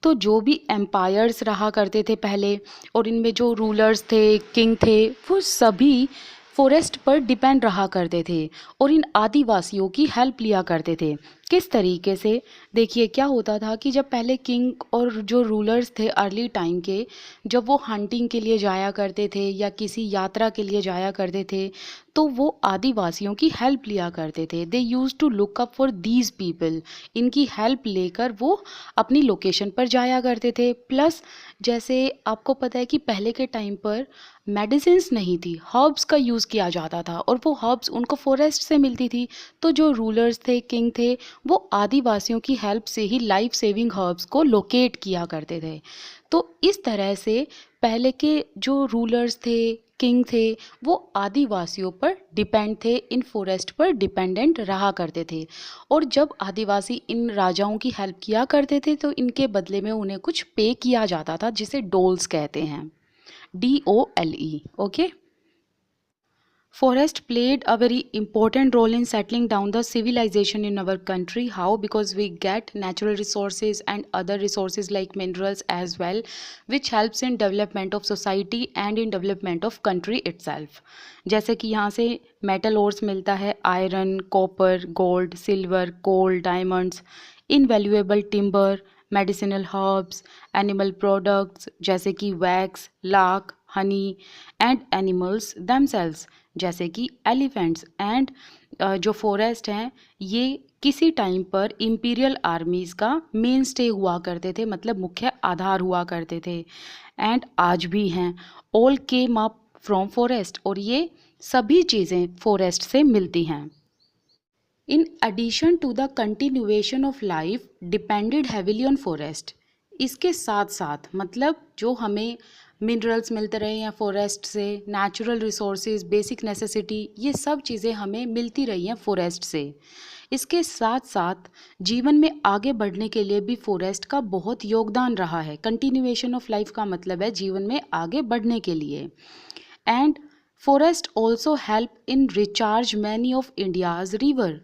तो जो भी एम्पायर्स रहा करते थे पहले और इनमें जो रूलर्स थे, किंग थे, वो सभी फॉरेस्ट पर डिपेंड रहा करते थे और इन आदिवासियों की हेल्प लिया करते थे। किस तरीके से? देखिए क्या होता था कि जब पहले किंग और जो रूलर्स थे अर्ली टाइम के, जब वो हंटिंग के लिए जाया करते थे या किसी यात्रा के लिए जाया करते थे तो वो आदिवासियों की हेल्प लिया करते थे। They use to look up for these people, इनकी हेल्प लेकर वो अपनी लोकेशन पर जाया करते थे। प्लस जैसे आपको पता है कि पहले के टाइम पर मेडिसिन्स नहीं थी, हर्ब्स का यूज़ किया जाता था और वो हर्ब्स उनको फॉरेस्ट से मिलती थी। तो जो रूलर्स थे, किंग थे, वो आदिवासियों की हेल्प से ही लाइफ सेविंग हर्ब्स को लोकेट किया करते थे। तो इस तरह से पहले के जो रूलर्स थे, किंग थे, वो आदिवासियों पर डिपेंड थे, इन फॉरेस्ट पर डिपेंडेंट रहा करते थे। और जब आदिवासी इन राजाओं की हेल्प किया करते थे तो इनके बदले में उन्हें कुछ पे किया जाता था, जिसे डोल्स कहते हैं, DOLE. Okay, Forest played a very important role in settling down the civilization in our country. How? Because we get natural resources and other resources like minerals as well, which helps in development of society and in development of country itself. जैसे कि यहाँ से मेटल ओर्स मिलता है, iron, copper, gold, silver, coal, diamonds, invaluable timber, medicinal herbs, animal products जैसे कि wax, lac, honey, and animals themselves जैसे कि एलिफेंट्स। एंड जो फॉरेस्ट हैं ये किसी टाइम पर इंपीरियल आर्मीज़ का मेन स्टे हुआ करते थे, मतलब मुख्य आधार हुआ करते थे, एंड आज भी हैं। All came up from forest, और ये सभी चीज़ें फॉरेस्ट से मिलती हैं। In addition to the continuation of life depended heavily on forest. इसके साथ साथ मतलब जो हमें मिनरल्स मिलते रहे हैं फॉरेस्ट से, नेचुरल रिसोर्सेज, बेसिक नेसेसिटी, ये सब चीज़ें हमें मिलती रही हैं फॉरेस्ट से। इसके साथ साथ जीवन में आगे बढ़ने के लिए भी फॉरेस्ट का बहुत योगदान रहा है। कंटिन्यूएशन ऑफ लाइफ का मतलब है जीवन में आगे बढ़ने के लिए। And forest also help in recharge many of India's river.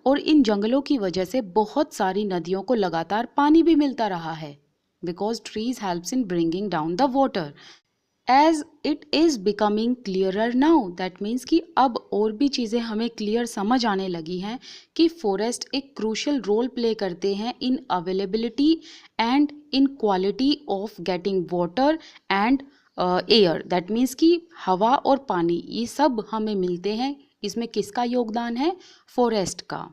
और इन जंगलों की वजह से बहुत सारी नदियों को लगातार पानी भी मिलता रहा है, because trees helps in bringing down the water. As it is becoming clearer now, that means कि अब और भी चीज़ें हमें क्लियर समझ आने लगी हैं कि फॉरेस्ट एक क्रूशल रोल प्ले करते हैं in availability and in quality of getting water and air. That means कि हवा और पानी ये सब हमें मिलते हैं। इसमें किसका योगदान है? फॉरेस्ट का।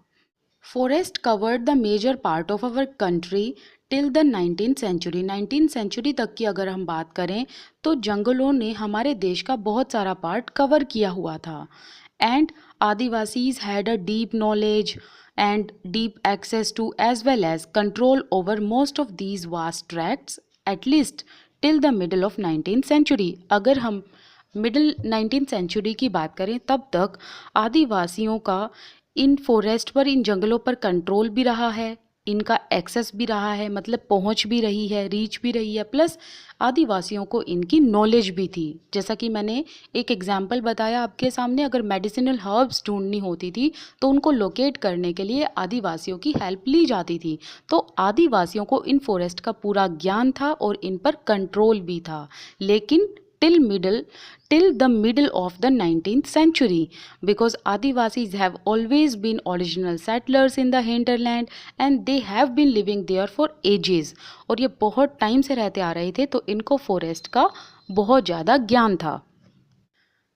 Forest covered the major part of our country till the 19th century. 19th century तक की अगर हम बात करें तो जंगलों ने हमारे देश का बहुत सारा पार्ट कवर किया हुआ था। And Adivasis had a deep knowledge and deep access to as well as control over most of these vast tracts at least till the middle of 19th century. अगर हम मिडल 19th सेंचुरी की बात करें तब तक आदिवासियों का इन फॉरेस्ट पर, इन जंगलों पर कंट्रोल भी रहा है, इनका एक्सेस भी रहा है, मतलब पहुंच भी रही है, रीच भी रही है, प्लस आदिवासियों को इनकी नॉलेज भी थी। जैसा कि मैंने एक एग्जाम्पल बताया आपके सामने, अगर मेडिसिनल हर्ब्स ढूंढनी होती थी तो उनको लोकेट करने के लिए आदिवासियों की हेल्प ली जाती थी। तो आदिवासियों को इन फॉरेस्ट का पूरा ज्ञान था और इन पर कंट्रोल भी था। लेकिन till the middle of the 19th century, because Adivasis have always been original settlers in the hinterland and they have been living there for ages। और ये बहुत टाइम से रहते आ रहे थे, तो इनको फॉरेस्ट का बहुत ज़्यादा ज्ञान था।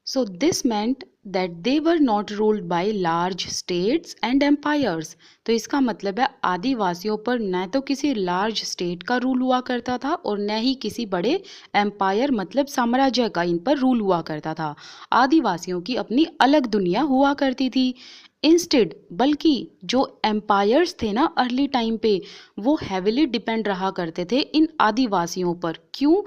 So this meant that they were not ruled by large states and empires। तो इसका मतलब है आदिवासियों पर न तो किसी लार्ज स्टेट का रूल हुआ करता था और न ही किसी बड़े एम्पायर मतलब साम्राज्य का इन पर रूल हुआ करता था। आदिवासियों की अपनी अलग दुनिया हुआ करती थी। इंस्टेड बल्कि जो एम्पायर्स थे ना अर्ली टाइम पे, वो हैविली डिपेंड रहा करते थे इन आदिवासियों पर। क्यों?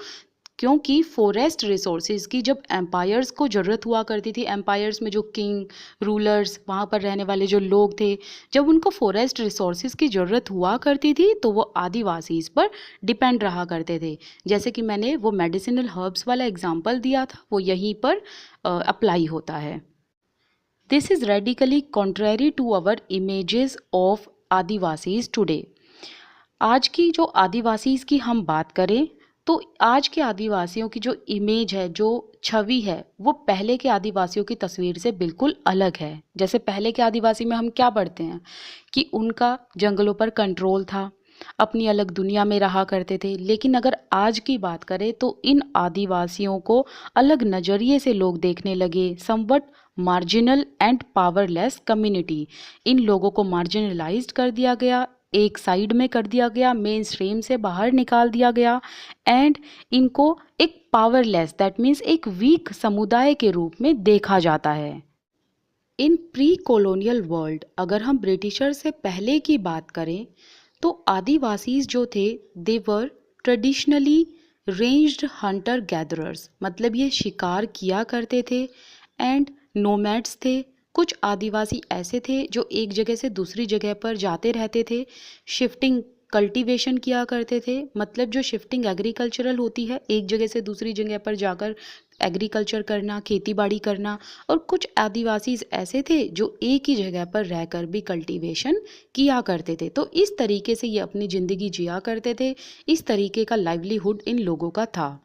क्योंकि फॉरेस्ट रिसोर्सेज की जब एम्पायर्स को ज़रूरत हुआ करती थी, एम्पायर्स में जो किंग, रूलर्स, वहाँ पर रहने वाले जो लोग थे, जब उनको फॉरेस्ट रिसोर्सेज की ज़रूरत हुआ करती थी तो वो आदिवासीज पर डिपेंड रहा करते थे। जैसे कि मैंने वो मेडिसिनल हर्ब्स वाला एग्जांपल दिया था, वो यहीं पर अप्लाई होता है। This is radically contrary to our images of Adivasis today. आज की जो आदिवासीज की हम बात करें तो आज के आदिवासियों की जो इमेज है, जो छवि है, वो पहले के आदिवासियों की तस्वीर से बिल्कुल अलग है। जैसे पहले के आदिवासी में हम क्या पढ़ते हैं कि उनका जंगलों पर कंट्रोल था, अपनी अलग दुनिया में रहा करते थे। लेकिन अगर आज की बात करें तो इन आदिवासियों को अलग नज़रिए से लोग देखने लगे। Somewhat marginal and powerless community, इन लोगों को मार्जिनलाइज्ड कर दिया गया, एक साइड में कर दिया गया, मेन स्ट्रीम से बाहर निकाल दिया गया। एंड इनको एक पावरलेस, दैट मीन्स एक वीक समुदाय के रूप में देखा जाता है। इन प्री कॉलोनियल वर्ल्ड, अगर हम ब्रिटिशर से पहले की बात करें तो आदिवासीज जो थे दे वर ट्रेडिशनली रेंज्ड हंटर गैदरर्स, मतलब ये शिकार किया करते थे। एंड नोमैड्स थे, कुछ आदिवासी ऐसे थे जो एक जगह से दूसरी जगह पर जाते रहते थे। शिफ्टिंग कल्टीवेशन किया करते थे, मतलब जो शिफ्टिंग एग्रीकल्चरल होती है, एक जगह से दूसरी जगह पर जाकर एग्रीकल्चर करना, खेती बाड़ी करना। और कुछ आदिवासी ऐसे थे जो एक ही जगह पर रहकर भी कल्टीवेशन किया करते थे। तो इस तरीके से ये अपनी ज़िंदगी जिया करते थे, इस तरीके का लाइवलीहुड इन लोगों का था।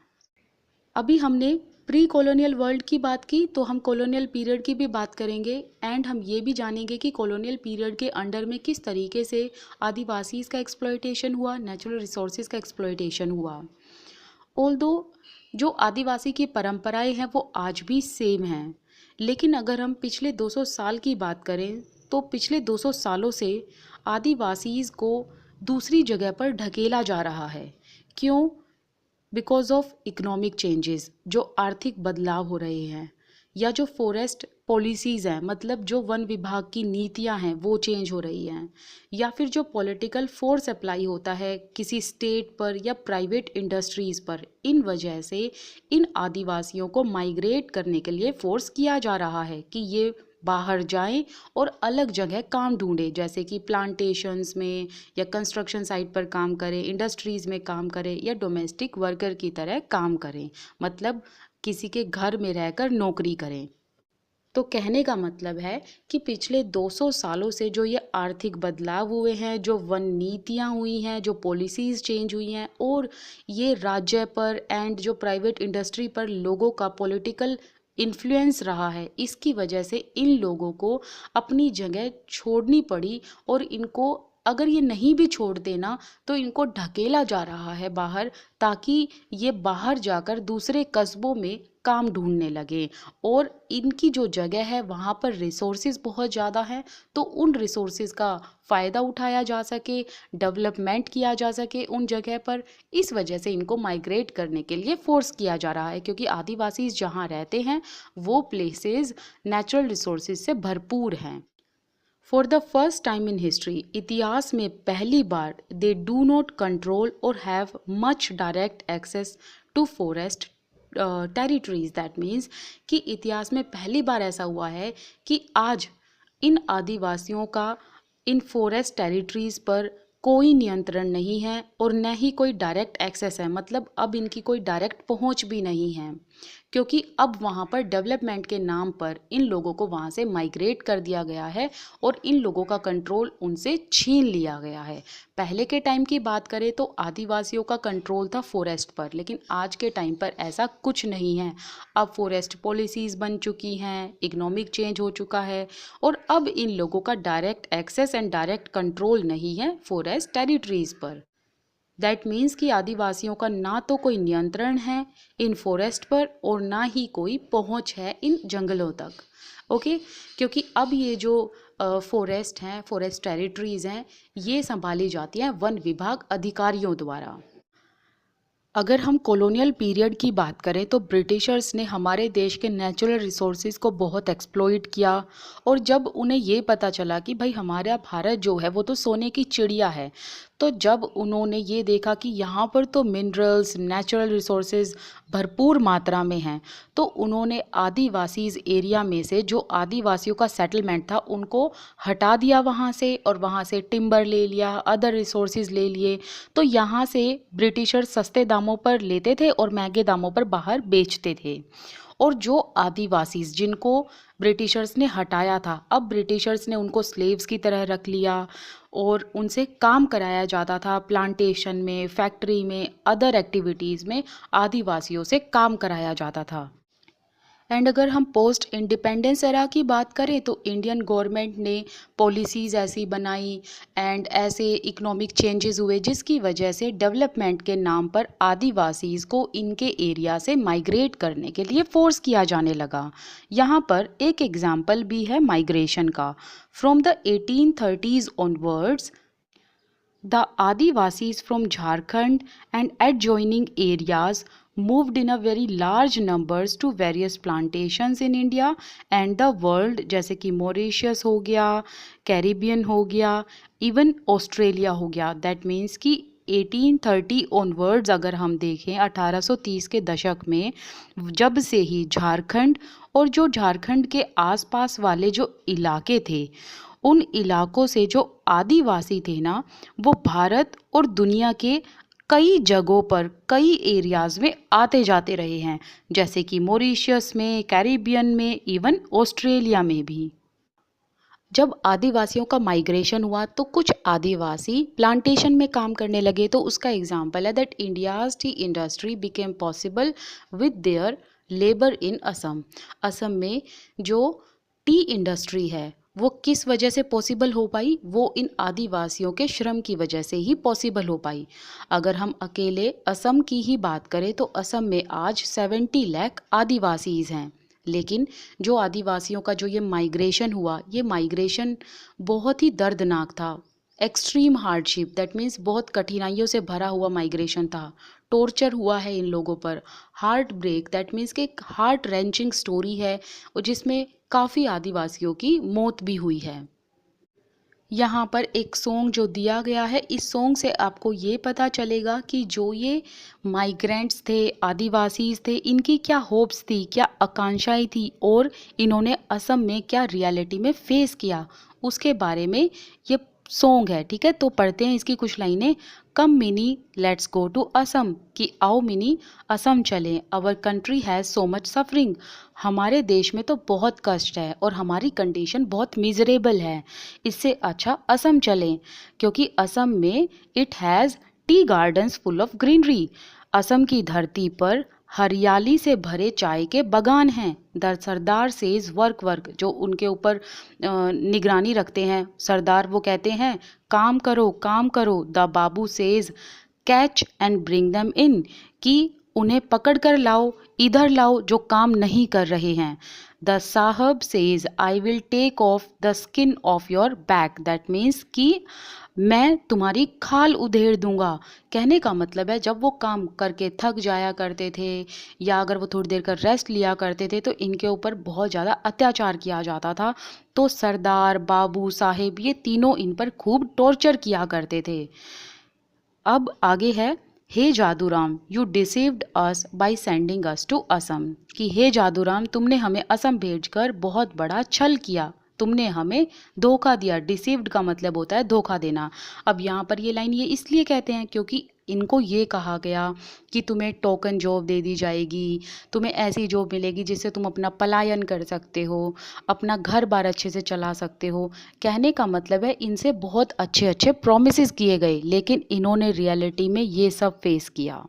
अभी हमने प्री कॉलोनियल वर्ल्ड की बात की, तो हम कॉलोनियल पीरियड की भी बात करेंगे। एंड हम ये भी जानेंगे कि कॉलोनियल पीरियड के अंडर में किस तरीके से आदिवासीज़ का एक्सप्लॉयटेशन हुआ, नेचुरल रिसोर्सेज का एक्सप्लॉयटेशन हुआ। ऑल्दो जो आदिवासी की परंपराएं हैं वो आज भी सेम हैं, लेकिन अगर हम पिछले 200 साल की बात करें तो पिछले 200 सालों से आदिवासीज़ को दूसरी जगह पर ढकेला जा रहा है। क्यों? बिकॉज ऑफ इकोनॉमिक चेंजेस, जो आर्थिक बदलाव हो रहे हैं, या जो फॉरेस्ट पॉलिसीज़ हैं, मतलब जो वन विभाग की नीतियां हैं वो चेंज हो रही हैं, या फिर जो पॉलिटिकल फोर्स अप्लाई होता है किसी स्टेट पर या प्राइवेट इंडस्ट्रीज़ पर, इन वजह से इन आदिवासियों को माइग्रेट करने के लिए फोर्स किया जा रहा है कि ये बाहर जाएं और अलग जगह काम ढूंढें, जैसे कि प्लांटेशंस में या कंस्ट्रक्शन साइट पर काम करें, इंडस्ट्रीज़ में काम करें या डोमेस्टिक वर्कर की तरह काम करें, मतलब किसी के घर में रहकर नौकरी करें। तो कहने का मतलब है कि पिछले 200 सालों से जो ये आर्थिक बदलाव हुए हैं, जो वन नीतियाँ हुई हैं, जो पॉलिसीज़ चेंज हुई हैं, और ये राज्य पर एंड जो प्राइवेट इंडस्ट्री पर लोगों का पॉलिटिकल इन्फ्लुएंस रहा है, इसकी वजह से इन लोगों को अपनी जगह छोड़नी पड़ी, और इनको अगर ये नहीं भी छोड़ते ना तो इनको ढकेला जा रहा है बाहर, ताकि ये बाहर जाकर दूसरे कस्बों में काम ढूंढने लगे, और इनकी जो जगह है वहाँ पर रिसोर्सेज बहुत ज़्यादा हैं, तो उन रिसोर्सेज का फ़ायदा उठाया जा सके, डेवलपमेंट किया जा सके उन जगह पर। इस वजह से इनको माइग्रेट करने के लिए फोर्स किया जा रहा है, क्योंकि आदिवासी जहाँ रहते हैं वो प्लेसेस नेचुरल रिसोर्सेज से भरपूर हैं। For the first time in history, इतिहास में पहली बार, दे डू नॉट कंट्रोल और have much direct access to forest territories. That means कि इतिहास में पहली बार ऐसा हुआ है कि आज इन आदिवासियों का इन फॉरेस्ट टेरिटरीज पर कोई नियंत्रण नहीं है और न ही कोई डायरेक्ट एक्सेस है, मतलब अब इनकी कोई डायरेक्ट पहुंच भी नहीं है, क्योंकि अब वहाँ पर डेवलपमेंट के नाम पर इन लोगों को वहाँ से माइग्रेट कर दिया गया है और इन लोगों का कंट्रोल उनसे छीन लिया गया है। पहले के टाइम की बात करें तो आदिवासियों का कंट्रोल था फॉरेस्ट पर, लेकिन आज के टाइम पर ऐसा कुछ नहीं है। अब फॉरेस्ट पॉलिसीज़ बन चुकी हैं, इकोनॉमिक चेंज हो चुका है, और अब इन लोगों का direct access and direct control नहीं है फॉरेस्ट टेरिटरीज पर। दैट मीन्स कि आदिवासियों का ना तो कोई नियंत्रण है इन फॉरेस्ट पर और ना ही कोई पहुंच है इन जंगलों तक। ओके, क्योंकि अब ये जो फॉरेस्ट हैं, फॉरेस्ट टेरिटरीज हैं, ये संभाली जाती हैं वन विभाग अधिकारियों द्वारा। अगर हम कॉलोनियल पीरियड की बात करें तो ब्रिटिशर्स ने हमारे देश के नेचुरल रिसोर्सेज को बहुत एक्सप्लॉइट किया, और जब उन्हें ये पता चला कि भाई हमारा भारत जो है वो तो सोने की चिड़िया है, तो जब उन्होंने ये देखा कि यहाँ पर तो मिनरल्स, नेचुरल रिसोर्सेज भरपूर मात्रा में हैं, तो उन्होंने आदिवासीज एरिया में से जो आदिवासियों का सेटलमेंट था उनको हटा दिया वहाँ से, और वहाँ से टिम्बर ले लिया, अदर रिसोर्सेज ले लिए। तो यहाँ से ब्रिटिशर सस्ते दामों पर लेते थे और महंगे दामों पर बाहर बेचते थे, और जो आदिवासीज जिनको ब्रिटिशर्स ने हटाया था, अब ब्रिटिशर्स ने उनको स्लेव्स की तरह रख लिया और उनसे काम कराया जाता था। प्लांटेशन में, फैक्ट्री में, अदर एक्टिविटीज़ में आदिवासियों से काम कराया जाता था। एंड अगर हम पोस्ट इंडिपेंडेंस एरा की बात करें तो इंडियन गवर्नमेंट ने पॉलिसीज़ ऐसी बनाई एंड ऐसे इकोनॉमिक चेंजेस हुए जिसकी वजह से डेवलपमेंट के नाम पर आदिवासीज़ को इनके एरिया से माइग्रेट करने के लिए फोर्स किया जाने लगा। यहाँ पर एक एग्जाम्पल भी है माइग्रेशन का। From the 1830s onwards, the Adivasis from Jharkhand and adjoining areas moved in a very large numbers to various plantations in India and the world, जैसे कि मॉरिशस हो गया, कैरिबियन हो गया, इवन ऑस्ट्रेलिया हो गया। दैट मीन्स कि 1830 ऑनवर्ड्स अगर हम देखें 1830 के दशक में, जब से ही झारखंड और जो झारखंड के आसपास वाले जो इलाके थे उन इलाकों से जो आदिवासी थे ना, वो भारत और दुनिया के कई जगहों पर, कई एरियाज़ में आते जाते रहे हैं, जैसे कि मॉरिशस में, कैरिबियन में, इवन ऑस्ट्रेलिया में भी। जब आदिवासियों का माइग्रेशन हुआ तो कुछ आदिवासी प्लांटेशन में काम करने लगे, तो उसका एग्जाम्पल है that India's T industry became possible with their labour in Assam. Assam में जो टी इंडस्ट्री है वो किस वजह से पॉसिबल हो पाई? वो इन आदिवासियों के श्रम की वजह से ही पॉसिबल हो पाई। अगर हम अकेले असम की ही बात करें तो असम में आज 70 लाख आदिवासीज़ हैं, लेकिन जो आदिवासियों का जो ये माइग्रेशन हुआ, ये माइग्रेशन बहुत ही दर्दनाक था। एक्सट्रीम हार्डशिप दैट मीन्स बहुत कठिनाइयों से भरा हुआ माइग्रेशन था, टॉर्चर हुआ है इन लोगों पर। हार्ट ब्रेक दैट मीन्स कि एक हार्ट रेंचिंग स्टोरी है और जिसमें काफ़ी आदिवासियों की मौत भी हुई है। यहाँ पर एक सॉन्ग जो दिया गया है, इस सॉन्ग से आपको ये पता चलेगा कि जो ये माइग्रेंट्स थे, आदिवासीज थे, इनकी क्या होप्स थी, क्या आकांक्षाएं थी और इन्होंने असम में क्या रियलिटी में फेस किया, उसके बारे में ये सॉन्ग है। ठीक है, तो पढ़ते हैं इसकी कुछ लाइनें। Come Mini let's go to Assam, कि आओ मिनी असम चलें, our country has so much suffering, हमारे देश में तो बहुत कष्ट है और हमारी कंडीशन बहुत मिजरेबल है, इससे अच्छा असम चलें, क्योंकि असम में it has tea gardens full of greenery, Assam की धरती पर हरियाली से भरे चाय के बगान हैं। The Sardar says work work, जो उनके ऊपर निगरानी रखते हैं सरदार, वो कहते हैं काम करो काम करो। The Babu says catch and bring them in, कि उन्हें पकड़ कर लाओ, इधर लाओ जो काम नहीं कर रहे हैं। The sahib says I will take off the skin of your back, that means कि मैं तुम्हारी खाल उधेड़ दूंगा। कहने का मतलब है जब वो काम करके थक जाया करते थे या अगर वो थोड़ी देर का रेस्ट लिया करते थे तो इनके ऊपर बहुत ज़्यादा अत्याचार किया जाता था। तो सरदार, बाबू साहेब, ये तीनों इन पर खूब टॉर्चर किया करते थे। अब आगे है, hey Jadooram you deceived us by sending us to Assam, कि हे जादूराम तुमने हमें असम भेजकर बहुत बड़ा छल किया, तुमने हमें धोखा दिया। डिसीव्ड का मतलब होता है धोखा देना। अब यहाँ पर ये लाइन ये इसलिए कहते हैं क्योंकि इनको ये कहा गया कि तुम्हें टोकन जॉब दे दी जाएगी, तुम्हें ऐसी जॉब मिलेगी जिससे तुम अपना पलायन कर सकते हो, अपना घर बार अच्छे से चला सकते हो। कहने का मतलब है इनसे बहुत अच्छे अच्छे प्रॉमिसेस किए गए, लेकिन इन्होंने रियलिटी में ये सब फेस किया।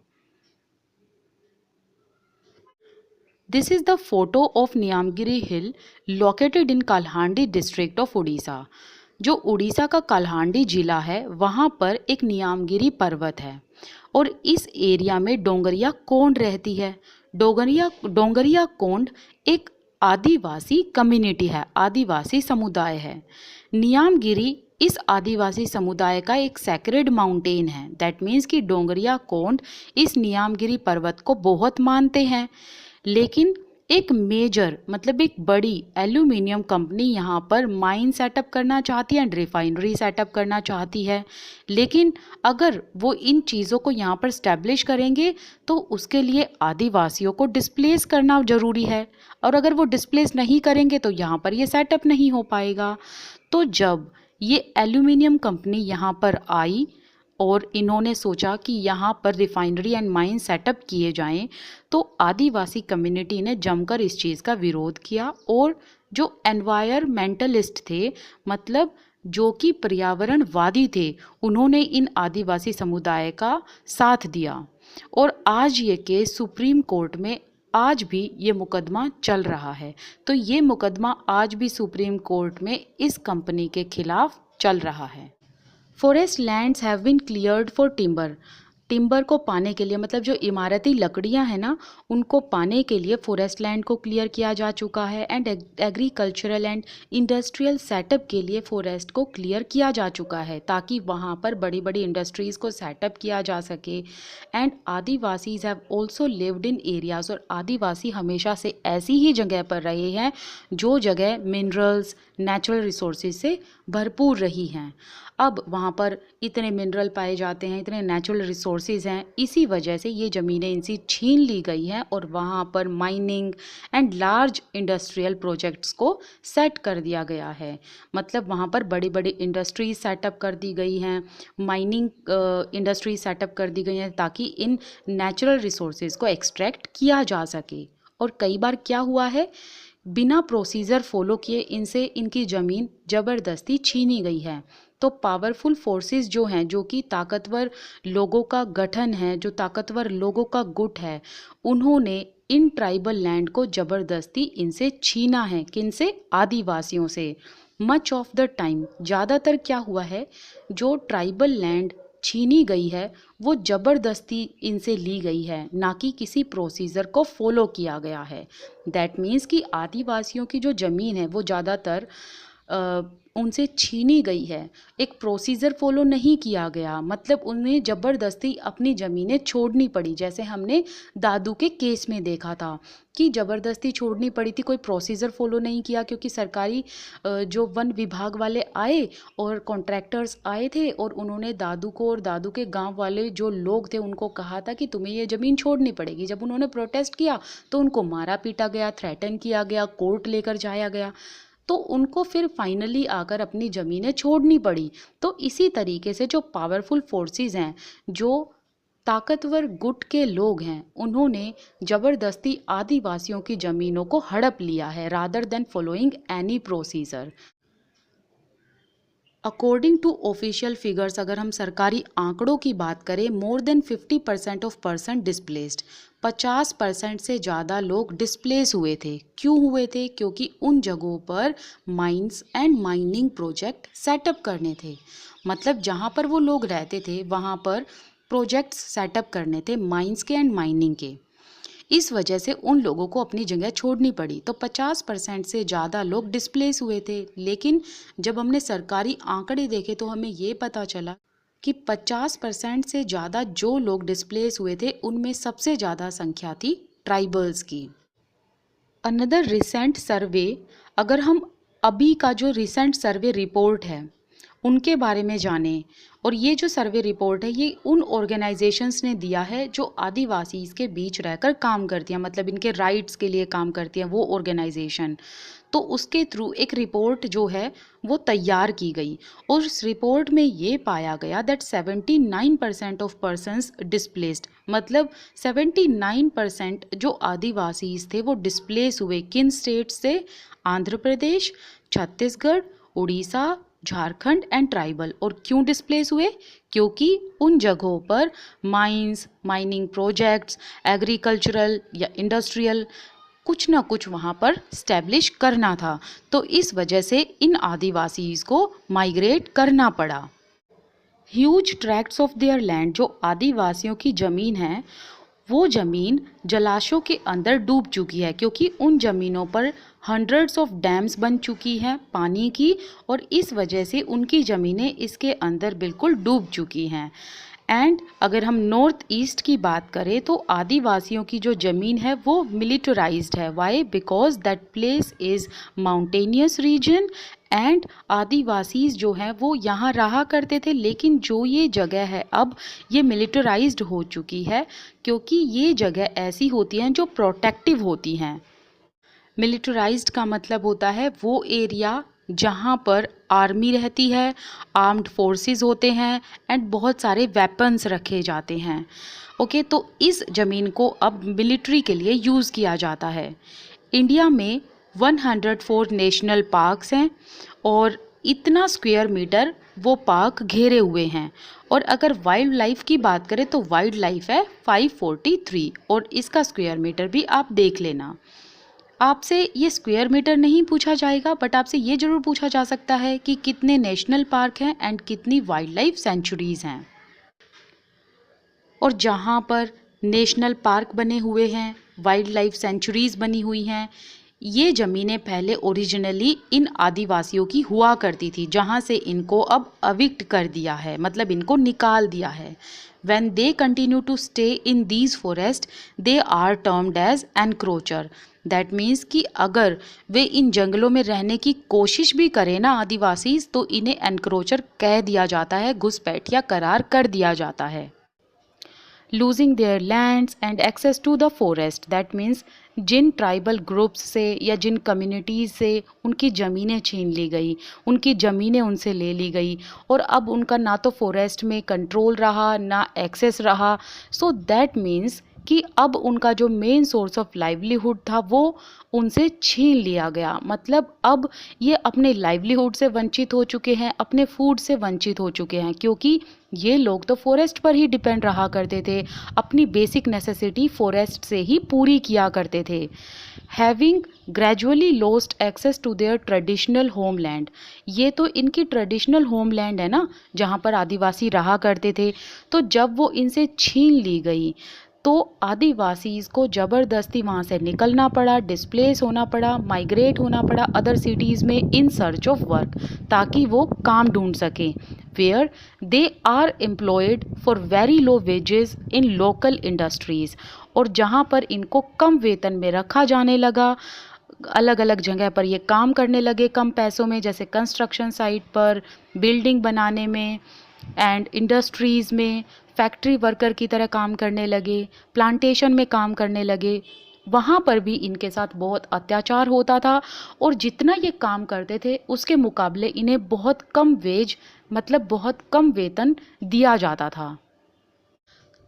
This is the photo of Niamgiri Hill located in Kalhandi district of Odisha. जो उड़ीसा का काल्हांडी जिला है वहाँ पर एक नियामगिरी पर्वत है और इस एरिया में डोंगरिया कोंड रहती है। डोंगरिया कोंड एक आदिवासी कम्युनिटी है, आदिवासी समुदाय है। नियामगिरी इस आदिवासी समुदाय का एक सैक्रेड माउंटेन है। दैट मीन्स कि डोंगरिया कोंड इस नियामगिरी पर्वत को बहुत मानते हैं। लेकिन एक मेजर मतलब एक बड़ी एल्यूमिनियम कंपनी यहाँ पर माइन सेटअप करना चाहती है एंड रिफाइनरी सेटअप करना चाहती है। लेकिन अगर वो इन चीज़ों को यहाँ पर स्टैब्लिश करेंगे तो उसके लिए आदिवासियों को डिस्प्लेस करना ज़रूरी है, और अगर वो डिस्प्लेस नहीं करेंगे तो यहाँ पर ये सेटअप नहीं हो पाएगा। तो जब ये एल्यूमिनियम कंपनी यहाँ पर आई और इन्होंने सोचा कि यहाँ पर रिफाइनरी एंड माइन सेटअप किए जाएं, तो आदिवासी कम्युनिटी ने जमकर इस चीज़ का विरोध किया और जो एनवायरमेंटलिस्ट थे, मतलब जो कि पर्यावरणवादी थे, उन्होंने इन आदिवासी समुदाय का साथ दिया। और आज ये केस सुप्रीम कोर्ट में आज भी ये मुकदमा चल रहा है। तो ये मुकदमा आज भी सुप्रीम कोर्ट में इस कंपनी के खिलाफ चल रहा है। Forest lands have been cleared for timber, timber को पाने के लिए मतलब जो इमारती लकड़ियां हैं ना, उनको पाने के लिए फॉरेस्ट लैंड को क्लियर किया जा चुका है and agricultural and industrial setup के लिए फॉरेस्ट को क्लियर किया जा चुका है ताकि वहाँ पर बड़ी बड़ी इंडस्ट्रीज़ को सेटअप किया जा सके। And Adivasis have also lived in areas, और आदिवासी हमेशा से ऐसी ही जगह पर रहे हैं जो जगह मिनरल्स, नेचुरल रिसोर्सेज से भरपूर रही हैं। अब वहाँ पर इतने मिनरल पाए जाते हैं, इतने नेचुरल रिसोर्सेज हैं, इसी वजह से ये ज़मीनें इनसे छीन ली गई हैं और वहाँ पर mining and large industrial projects को सेट कर दिया गया है। मतलब वहाँ पर बड़ी बड़ी इंडस्ट्रीज सेटअप कर दी गई हैं, माइनिंग इंडस्ट्रीज सेटअप कर दी गई हैं ताकि इन नेचुरल रिसोर्सेज को एक्सट्रैक्ट किया जा सके। और कई बार क्या हुआ है, बिना प्रोसीजर फॉलो किए इनसे इनकी ज़मीन ज़बरदस्ती छीनी गई है। तो पावरफुल फोर्सेस जो हैं, जो कि ताकतवर लोगों का गठन है, जो ताकतवर लोगों का गुट है, उन्होंने इन ट्राइबल लैंड को ज़बरदस्ती इनसे छीना है। किनसे? आदिवासियों से। मच ऑफ द टाइम, ज़्यादातर क्या हुआ है, जो ट्राइबल लैंड छीनी गई है वो ज़बरदस्ती इनसे ली गई है, ना कि किसी प्रोसीजर को फॉलो किया गया है। दैट मीन्स कि आदिवासियों की जो ज़मीन है वो ज़्यादातर उनसे छीनी गई है, एक प्रोसीजर फॉलो नहीं किया गया, मतलब उन्हें ज़बरदस्ती अपनी ज़मीनें छोड़नी पड़ी। जैसे हमने दादू के केस में देखा था कि ज़बरदस्ती छोड़नी पड़ी थी, कोई प्रोसीजर फॉलो नहीं किया, क्योंकि सरकारी जो वन विभाग वाले आए और कॉन्ट्रैक्टर्स आए थे और उन्होंने दादू को और दादू के गांव वाले जो लोग थे उनको कहा था कि तुम्हें ये ज़मीन छोड़नी पड़ेगी। जब उन्होंने प्रोटेस्ट किया तो उनको मारा पीटा गया, थ्रेटन किया गया, कोर्ट लेकर जाया गया, तो उनको फिर फाइनली आकर अपनी ज़मीनें छोड़नी पड़ी। तो इसी तरीके से जो पावरफुल फोर्सेस हैं, जो ताकतवर गुट के लोग हैं, उन्होंने ज़बरदस्ती आदिवासियों की ज़मीनों को हड़प लिया है rather than following any procedure. According to official figures, अगर हम सरकारी आंकड़ों की बात करें, more than 50% of person displaced, 50% से ज़्यादा लोग डिस्प्लेस हुए थे। क्यों हुए थे? क्योंकि उन जगहों पर mines and mining project setup करने थे। मतलब जहाँ पर वो लोग रहते थे वहाँ पर प्रोजेक्ट्स सेटअप करने थे माइंस के एंड माइनिंग के। इस वजह से उन लोगों को अपनी जगह छोड़नी पड़ी। तो 50% से ज़्यादा लोग डिस्प्लेस हुए थे। लेकिन जब हमने सरकारी आंकड़े देखे तो हमें ये पता चला कि 50% से ज़्यादा जो लोग डिस्प्लेस हुए थे उनमें सबसे ज़्यादा संख्या थी ट्राइबल्स की। अनदर रिसेंट सर्वे, अगर हम अभी का जो रिसेंट सर्वे रिपोर्ट है उनके बारे में जानें, और ये जो सर्वे रिपोर्ट है ये उन ऑर्गेनाइजेशंस ने दिया है जो आदिवासी के बीच रहकर काम करती हैं, मतलब इनके राइट्स के लिए काम करती हैं वो ऑर्गेनाइजेशन। तो उसके थ्रू एक रिपोर्ट जो है वो तैयार की गई और उस रिपोर्ट में ये पाया गया दैट 79% ऑफ पर्सन्स डिस्प्लेस्ड, मतलब 79% जो आदिवासी थे वो डिस्प्लेस हुए। किन स्टेट से? Andhra Pradesh, Chhattisgarh, Orissa, Jharkhand and tribal. और क्यों डिस्प्लेस हुए? क्योंकि उन जगहों पर माइंस, माइनिंग प्रोजेक्ट्स, एग्रीकल्चरल या इंडस्ट्रियल कुछ ना कुछ वहाँ पर स्टैब्लिश करना था। तो इस वजह से इन आदिवासीज को माइग्रेट करना पड़ा। Huge tracts of their land, जो आदिवासियों की ज़मीन है वो ज़मीन जलाशयों के अंदर डूब चुकी है, क्योंकि उन ज़मीनों पर हंड्रेड्स ऑफ डैम्स बन चुकी हैं पानी की, और इस वजह से उनकी ज़मीनें इसके अंदर बिल्कुल डूब चुकी हैं। एंड अगर हम नॉर्थ ईस्ट की बात करें तो आदिवासियों की जो ज़मीन है वो मिलिटराइज्ड है। Why? Because that place is mountainous region and Adivasis जो हैं वो यहाँ रहा करते थे, लेकिन जो ये जगह है अब ये मिलिटराइज्ड हो चुकी है, क्योंकि ये जगह ऐसी होती हैं जो प्रोटेक्टिव होती हैं। मिलिटराइज्ड का मतलब होता है वो एरिया जहाँ पर आर्मी रहती है, आर्म्ड फोर्सेस होते हैं एंड बहुत सारे वेपन्स रखे जाते हैं। ओके, तो इस ज़मीन को अब मिलिट्री के लिए यूज़ किया जाता है। इंडिया में 104 नेशनल पार्क्स हैं और इतना स्क्वायर मीटर वो पार्क घेरे हुए हैं। और अगर वाइल्ड लाइफ की बात करें तो वाइल्ड लाइफ है 543 और इसका स्क्वायर मीटर भी आप देख लेना। आपसे ये स्क्वायर मीटर नहीं पूछा जाएगा, बट आपसे ये ज़रूर पूछा जा सकता है कि कितने नेशनल पार्क हैं एंड कितनी वाइल्ड लाइफ सेंचुरीज़ हैं। और जहाँ पर नेशनल पार्क बने हुए हैं, वाइल्ड लाइफ सेंचुरीज़ बनी हुई हैं, ये ज़मीनें पहले ओरिजिनली इन आदिवासियों की हुआ करती थी, जहाँ से इनको अब अविक्ट कर दिया है, मतलब इनको निकाल दिया है। When they continue to stay in these forests, they are termed as encroacher. That means कि अगर वे इन जंगलों में रहने की कोशिश भी करें ना आदिवासी, तो इन्हें एनक्रोचर कह दिया जाता है, घुसपैठ या करार कर दिया जाता है। Losing their lands and access to the forest, that means जिन ट्राइबल ग्रुप्स से या जिन कम्युनिटीज़ से उनकी ज़मीनें छीन ली गई, उनकी ज़मीनें उनसे ले ली गई और अब उनका ना तो फॉरेस्ट में कंट्रोल रहा ना एक्सेस रहा। सो दैट मीन्स कि अब उनका जो मेन सोर्स ऑफ लाइवलीहुड था वो उनसे छीन लिया गया। मतलब अब ये अपने लाइवलीहुड से वंचित हो चुके हैं, अपने फूड से वंचित हो चुके हैं, क्योंकि ये लोग तो फॉरेस्ट पर ही डिपेंड रहा करते थे, अपनी बेसिक नेसेसिटी फॉरेस्ट से ही पूरी किया करते थे। Having gradually lost access to their traditional homeland, ये तो इनकी ट्रेडिशनल होमलैंड है ना, जहाँ पर आदिवासी रहा करते थे। तो जब वो इनसे छीन ली गई तो आदिवासीज को ज़बरदस्ती वहाँ से निकलना पड़ा, डिस्प्लेस होना पड़ा, माइग्रेट होना पड़ा अदर सिटीज़ में इन सर्च ऑफ वर्क, ताकि वो काम ढूंढ सकें, where they are employed for very low wages in local industries, और जहाँ पर इनको कम वेतन में रखा जाने लगा, अलग अलग जगह पर ये काम करने लगे कम पैसों में, जैसे कंस्ट्रक्शन साइट पर, बिल्डिंग बनाने में, एंड इंडस्ट्रीज़ में फैक्ट्री वर्कर की तरह काम करने लगे, प्लांटेशन में काम करने लगे। वहाँ पर भी इनके साथ बहुत अत्याचार होता था, और जितना ये काम करते थे उसके मुकाबले इन्हें बहुत कम वेज, मतलब बहुत कम वेतन दिया जाता था।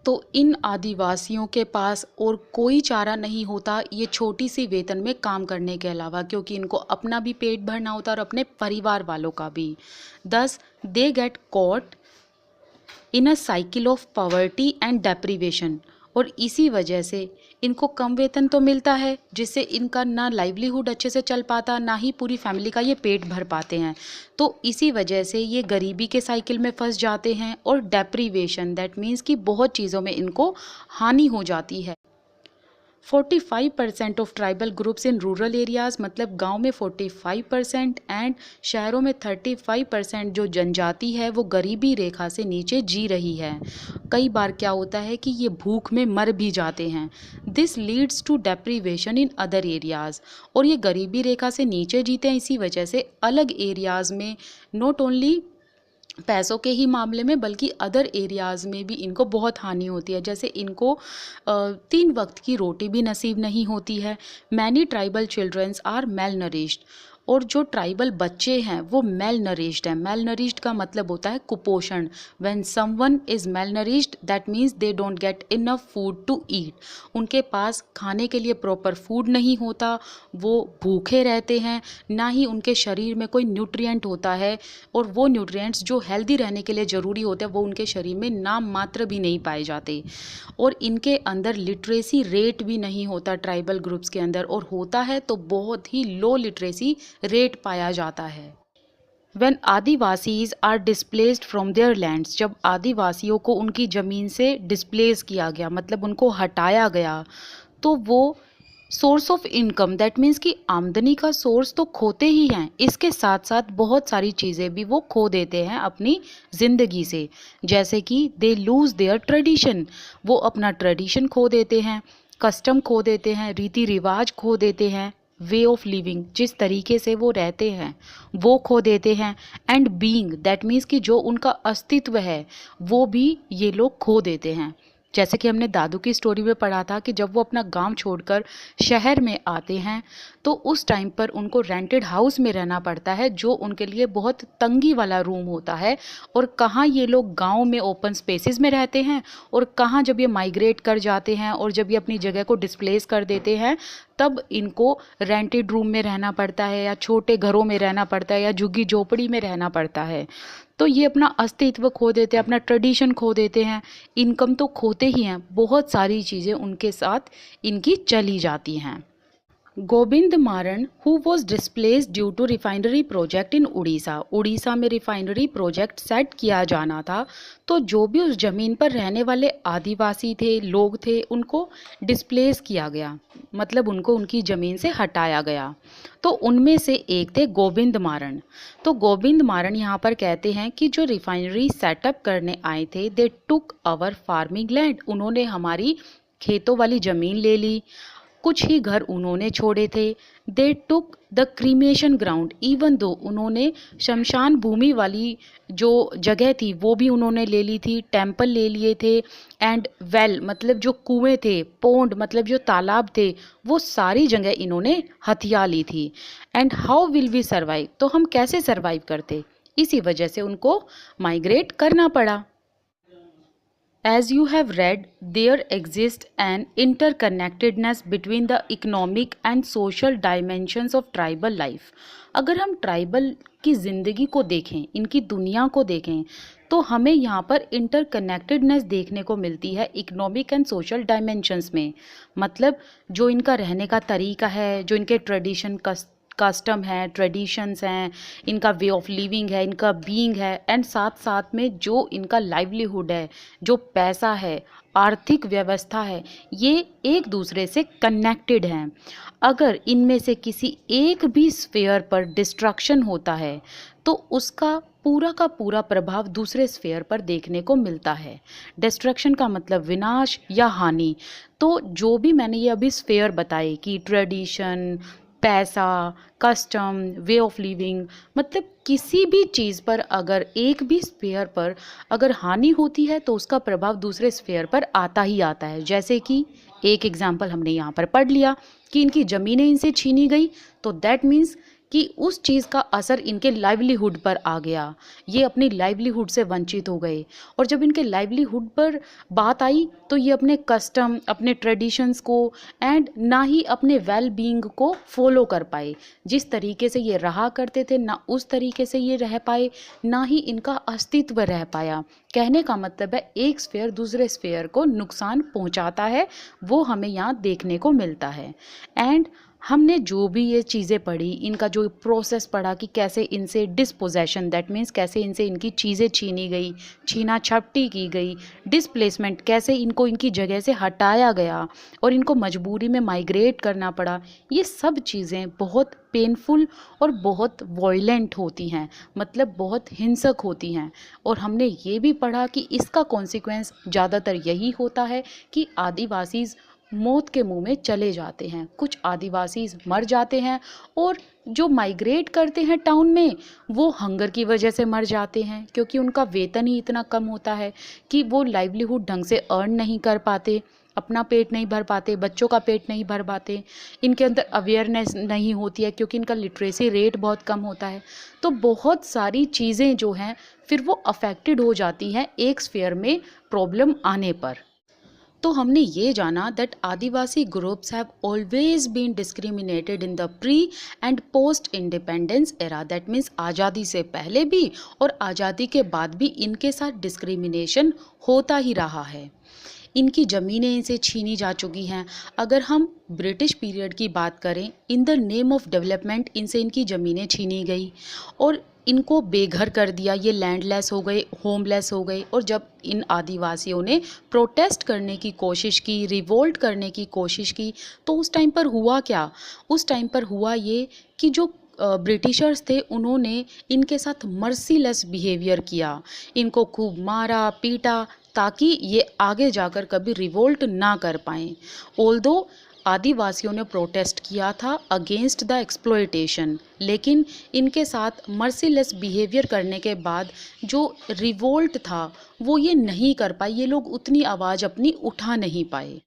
तो इन आदिवासियों के पास और कोई चारा नहीं होता ये छोटी सी वेतन में काम करने के अलावा, क्योंकि इनको अपना भी पेट भरना होता और अपने परिवार वालों का भी। दस they get caught in a cycle of poverty and deprivation, और इसी वजह से इनको कम वेतन तो मिलता है, जिससे इनका ना लाइवलीहुड अच्छे से चल पाता, ना ही पूरी फैमिली का ये पेट भर पाते हैं। तो इसी वजह से ये गरीबी के साइकिल में फंस जाते हैं, और डेप्रीवेशन दैट मीन्स कि बहुत चीज़ों में इनको हानि हो जाती है। 45% of tribal groups in rural areas, मतलब गांव में 45% एंड शहरों में 35% जो जनजाति है वो गरीबी रेखा से नीचे जी रही है। कई बार क्या होता है कि ये भूख में मर भी जाते हैं। This leads to deprivation in other areas, और ये गरीबी रेखा से नीचे जीते हैं इसी वजह से अलग एरियाज़ में, नॉट ओनली पैसों के ही मामले में बल्कि अदर एरियाज़ में भी इनको बहुत हानि होती है। जैसे इनको 3 वक्त की रोटी भी नसीब नहीं होती है। Many tribal childrens are malnourished, और जो ट्राइबल बच्चे हैं वो मेल नरिश्ड हैं। मेल नरिश्ड का मतलब होता है कुपोषण। When someone is malnourished that means they don't get enough food to eat, उनके पास खाने के लिए प्रॉपर फूड नहीं होता, वो भूखे रहते हैं, ना ही उनके शरीर में कोई न्यूट्रिएंट होता है, और वो न्यूट्रिएंट्स जो हेल्दी रहने के लिए ज़रूरी होते हैं वो उनके शरीर में नाम मात्र भी नहीं पाए जाते। और इनके अंदर लिटरेसी रेट भी नहीं होता ट्राइबल ग्रुप्स के अंदर, और होता है तो बहुत ही लो लिटरेसी रेट पाया जाता है। When Adivasis are displaced from their lands, जब आदिवासियों को उनकी ज़मीन से डिस्प्लेस किया गया, मतलब उनको हटाया गया, तो वो source of income that means कि आमदनी का सोर्स तो खोते ही हैं, इसके साथ साथ बहुत सारी चीज़ें भी वो खो देते हैं अपनी ज़िंदगी से। जैसे कि दे लूज़ देयर ट्रेडिशन, वो अपना ट्रेडिशन खो देते हैं, कस्टम खो देते हैं, रीति रिवाज खो देते हैं, वे ऑफ लिविंग जिस तरीके से वो रहते हैं वो खो देते हैं, एंड बीइंग दैट मीन्स कि जो उनका अस्तित्व है वो भी ये लोग खो देते हैं। जैसे कि हमने दादू की स्टोरी में पढ़ा था कि जब वो अपना गांव छोड़कर शहर में आते हैं तो उस टाइम पर उनको रेंटेड हाउस में रहना पड़ता है, जो उनके लिए बहुत तंगी वाला रूम होता है। और कहाँ ये लोग गांव में ओपन स्पेसेस में रहते हैं, और कहाँ जब ये माइग्रेट कर जाते हैं और जब ये अपनी जगह को डिस्प्लेस कर देते हैं तब इनको रेंटेड रूम में रहना पड़ता है, या छोटे घरों में रहना पड़ता है, या झुग्गी झोपड़ी में रहना पड़ता है। तो ये अपना अस्तित्व खो देते हैं, अपना ट्रेडिशन खो देते हैं, इनकम तो खोते ही हैं, बहुत सारी चीज़ें उनके साथ इनकी चली जाती हैं। Govind Maran who was displaced due to refinery project in Orissa, Orissa में रिफाइनरी प्रोजेक्ट सेट किया जाना था, तो जो भी उस ज़मीन पर रहने वाले आदिवासी थे, लोग थे, उनको डिस्प्लेस किया गया, मतलब उनको उनकी ज़मीन से हटाया गया। तो उनमें से एक थे गोविंद मारन। तो गोविंद मारन यहाँ पर कहते हैं कि जो रिफाइनरी सेटअप करने आए थे, they took our farming land, उन्होंने हमारी खेतों वाली ज़मीन ले ली, कुछ ही घर उन्होंने छोड़े थे। They took the cremation ground, even though उन्होंने शमशान भूमि वाली जो जगह थी वो भी उन्होंने ले ली थी, टेम्पल ले लिए थे, एंड वेल मतलब जो कुएं थे, पोंड मतलब जो तालाब थे, वो सारी जगह इन्होंने हथिया ली थी। And how will we survive, तो हम कैसे सर्वाइव करते, इसी वजह से उनको माइग्रेट करना पड़ा। As you have read, there exists an interconnectedness between the economic and social dimensions of tribal life. अगर हम ट्राइबल की ज़िंदगी को देखें, इनकी दुनिया को देखें, तो हमें यहाँ पर इंटरकनेक्टेडनेस देखने को मिलती है इकोनॉमिक एंड सोशल डायमेंशंस में। मतलब जो इनका रहने का तरीका है, जो इनके ट्रेडिशन कस्टम है, ट्रेडिशंस हैं, इनका वे ऑफ लिविंग है, इनका बीइंग है, एंड साथ साथ में जो इनका लाइवलीहुड है, जो पैसा है, आर्थिक व्यवस्था है, ये एक दूसरे से कनेक्टेड हैं। अगर इनमें से किसी एक भी स्फेयर पर डिस्ट्रक्शन होता है तो उसका पूरा का पूरा प्रभाव दूसरे स्फेयर पर देखने को मिलता है। डिस्ट्रक्शन का मतलब विनाश या हानि। तो जो भी मैंने ये अभी स्फेयर बताए कि ट्रेडिशन, पैसा, कस्टम, वे ऑफ लिविंग, मतलब किसी भी चीज़ पर अगर एक भी स्फेयर पर अगर हानि होती है तो उसका प्रभाव दूसरे स्फेयर पर आता ही आता है। जैसे कि एक एग्जाम्पल हमने यहाँ पर पढ़ लिया कि इनकी ज़मीनें इनसे छीनी गई, तो दैट मीन्स कि उस चीज़ का असर इनके लाइवलीहुड पर आ गया, ये अपनी लाइवलीहुड से वंचित हो गए। और जब इनके लाइवलीहुड पर बात आई तो ये अपने कस्टम, अपने ट्रेडिशंस को एंड ना ही अपने वेल बीइंग को फॉलो कर पाए। जिस तरीके से ये रहा करते थे ना उस तरीके से ये रह पाए, ना ही इनका अस्तित्व रह पाया। कहने का मतलब है एक स्फेयर दूसरे स्फेयर को नुकसान पहुंचाता है, वो हमें यहाँ देखने को मिलता है। एंड हमने जो भी ये चीज़ें पढ़ी, इनका जो प्रोसेस पढ़ा कि कैसे इनसे डिस्पोजेशन, दैट मीन्स कैसे इनसे इनकी चीज़ें छीनी गई, छीना झपटी की गई, डिस्प्लेसमेंट कैसे इनको इनकी जगह से हटाया गया और इनको मजबूरी में माइग्रेट करना पड़ा, ये सब चीज़ें बहुत पेनफुल और बहुत वॉयलेंट होती हैं, मतलब बहुत हिंसक होती हैं। और हमने ये भी पढ़ा कि इसका कॉन्सिक्वेंस ज़्यादातर यही होता है कि आदिवासीज़ मौत के मुंह में चले जाते हैं, कुछ आदिवासी मर जाते हैं और जो माइग्रेट करते हैं टाउन में वो हंगर की वजह से मर जाते हैं, क्योंकि उनका वेतन ही इतना कम होता है कि वो लाइवलीहुड ढंग से अर्न नहीं कर पाते, अपना पेट नहीं भर पाते, बच्चों का पेट नहीं भर पाते, इनके अंदर अवेयरनेस नहीं होती है क्योंकि इनका लिटरेसी रेट बहुत कम होता है। तो बहुत सारी चीज़ें जो हैं फिर वो अफेक्टेड हो जाती हैं एक स्फेयर में प्रॉब्लम आने पर। तो हमने ये जाना that Adivasi groups have always been discriminated in the pre and post independence era, that means आज़ादी से पहले भी और आज़ादी के बाद भी इनके साथ डिस्क्रिमिनेशन होता ही रहा है। इनकी ज़मीनें इनसे छीनी जा चुकी हैं। अगर हम ब्रिटिश पीरियड की बात करें, in the name of development इनसे इनकी ज़मीनें छीनी गई और इनको बेघर कर दिया, ये लैंडलेस हो गए, होमलेस हो गए। और जब इन आदिवासियों ने प्रोटेस्ट करने की कोशिश की, रिवोल्ट करने की कोशिश की, तो उस टाइम पर हुआ क्या? उस टाइम पर हुआ ये कि जो ब्रिटिशर्स थे उन्होंने इनके साथ मर्सीलेस बिहेवियर किया, इनको खूब मारा पीटा ताकि ये आगे जाकर कभी रिवोल्ट ना कर पाएँ। ऑल्दो आदिवासियों ने प्रोटेस्ट किया था अगेंस्ट द एक्सप्लॉयटेशन, लेकिन इनके साथ मर्सीलेस बिहेवियर करने के बाद जो रिवोल्ट था वो ये नहीं कर पाए, ये लोग उतनी आवाज़ अपनी उठा नहीं पाए।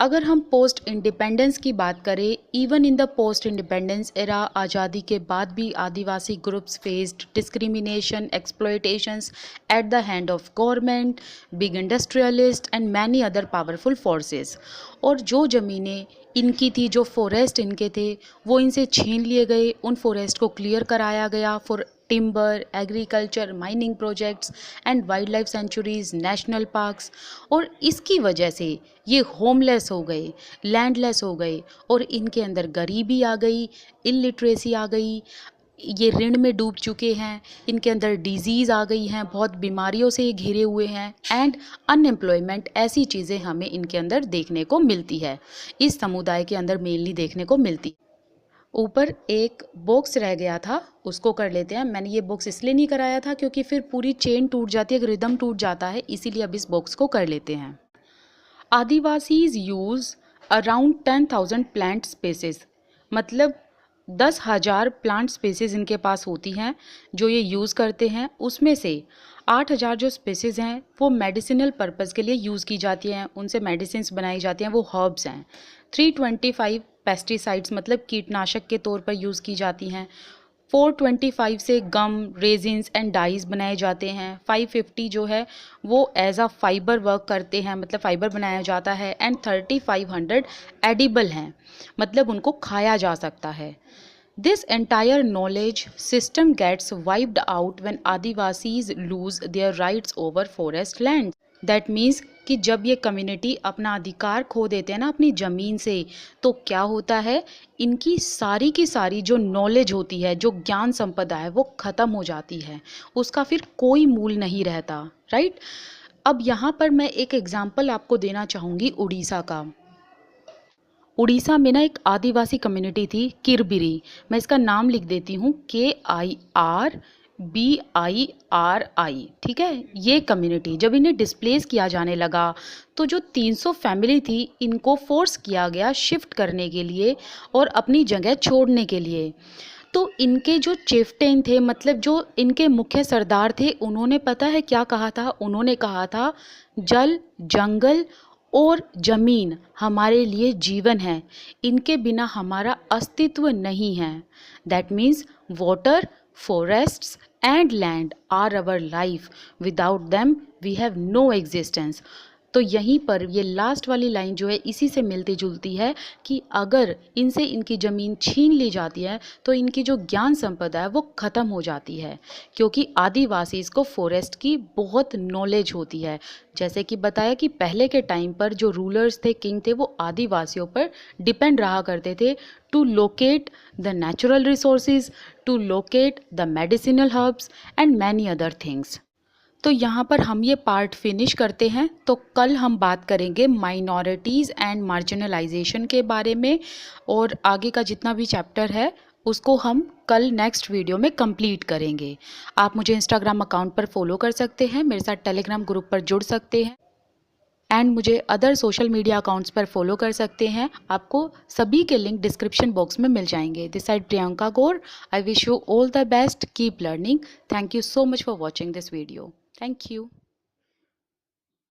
अगर हम पोस्ट इंडिपेंडेंस की बात करें, even in the post independence era, आज़ादी के बाद भी Adivasi groups faced discrimination, exploitations at the hand of government, big industrialist and many other powerful forces. और जो ज़मीनें इनकी थी, जो फॉरेस्ट इनके थे, वो इनसे छीन लिए गए, उन फॉरेस्ट को क्लियर कराया गया for timber, agriculture, mining projects and wild life sanctuaries, national parks. और इसकी वजह से ये होमलेस हो गए, लैंडलेस हो गए और इनके अंदर गरीबी आ गई, इलिटरेसी आ गई, ये ऋण में डूब चुके हैं, इनके अंदर डिजीज़ आ गई हैं, बहुत बीमारियों से ये घिरे हुए हैं एंड अनएम्प्लॉयमेंट, ऐसी चीज़ें हमें इनके अंदर देखने को मिलती है, इस समुदाय के अंदर मेनली देखने को मिलती। ऊपर एक बॉक्स रह गया था, उसको कर लेते हैं। मैंने ये बॉक्स इसलिए नहीं कराया था क्योंकि फिर पूरी चेन टूट जाती है, रिदम टूट जाता है, इसीलिए अब इस बॉक्स को कर लेते हैं। Adivasis use around 10,000 plant spaces, मतलब 10,000 प्लांट स्पेसेस इनके पास होती हैं जो ये यूज़ करते हैं। उसमें से 8,000 जो स्पेसेस हैं वो मेडिसिनल पर्पज़ के लिए यूज़ की जाती हैं, उनसे मेडिसिन्स बनाई जाती हैं, वो हर्ब्स हैं। 325 पेस्टिसाइड्स मतलब कीटनाशक के तौर पर यूज़ की जाती हैं। 425 से गम, रेजिन्स एंड डाइज बनाए जाते हैं। 550 जो है वो एज अ फाइबर वर्क करते हैं, मतलब फाइबर बनाया जाता है। एंड 3500 एडिबल हैं, मतलब उनको खाया जा सकता है। This entire knowledge system gets wiped out when Adivasis lose their rights over forest land. That means कि जब ये कम्युनिटी अपना अधिकार खो देते हैं ना अपनी ज़मीन से, तो क्या होता है, इनकी सारी की सारी जो नॉलेज होती है, जो ज्ञान संपदा है, वो ख़त्म हो जाती है, उसका फिर कोई मूल नहीं रहता, राइट। अब यहाँ पर मैं एक एग्जाम्पल आपको देना चाहूँगी उड़ीसा का। उड़ीसा में ना एक आदिवासी कम्युनिटी थी, किरबिरी। मैं इसका नाम लिख देती हूँ, KIRBIRI। ठीक है, ये कम्युनिटी जब इन्हें डिस्प्लेस किया जाने लगा तो जो 300 फैमिली थी इनको फोर्स किया गया शिफ्ट करने के लिए और अपनी जगह छोड़ने के लिए। तो इनके जो चिफ्टेन थे, मतलब जो इनके मुख्य सरदार थे, उन्होंने पता है क्या कहा था? उन्होंने कहा था जल, जंगल और ज़मीन हमारे लिए जीवन है, इनके बिना हमारा अस्तित्व नहीं है। That means water, forests and land are our life, without them we have no existence। तो यहीं पर ये लास्ट वाली लाइन जो है इसी से मिलती जुलती है कि अगर इनसे इनकी ज़मीन छीन ली जाती है तो इनकी जो ज्ञान संपदा है वो ख़त्म हो जाती है, क्योंकि आदिवासीज़ को फॉरेस्ट की बहुत नॉलेज होती है। जैसे कि बताया कि पहले के टाइम पर जो रूलर्स थे, किंग थे, वो आदिवासियों पर डिपेंड रहा करते थे to locate the natural resources, to locate the medicinal herbs and many other things. तो यहाँ पर हम ये पार्ट फिनिश करते हैं। तो कल हम बात करेंगे माइनॉरिटीज़ एंड मार्जिनलाइजेशन के बारे में, और आगे का जितना भी चैप्टर है उसको हम कल नेक्स्ट वीडियो में कंप्लीट करेंगे। आप मुझे इंस्टाग्राम अकाउंट पर फॉलो कर सकते हैं, मेरे साथ टेलीग्राम ग्रुप पर जुड़ सकते हैं एंड मुझे अदर सोशल मीडिया अकाउंट्स पर फॉलो कर सकते हैं। आपको सभी के लिंक डिस्क्रिप्शन बॉक्स में मिल जाएंगे। This side Priyanka Gaur. I wish you all the best, keep learning. Thank you so much for watching this video. Thank you.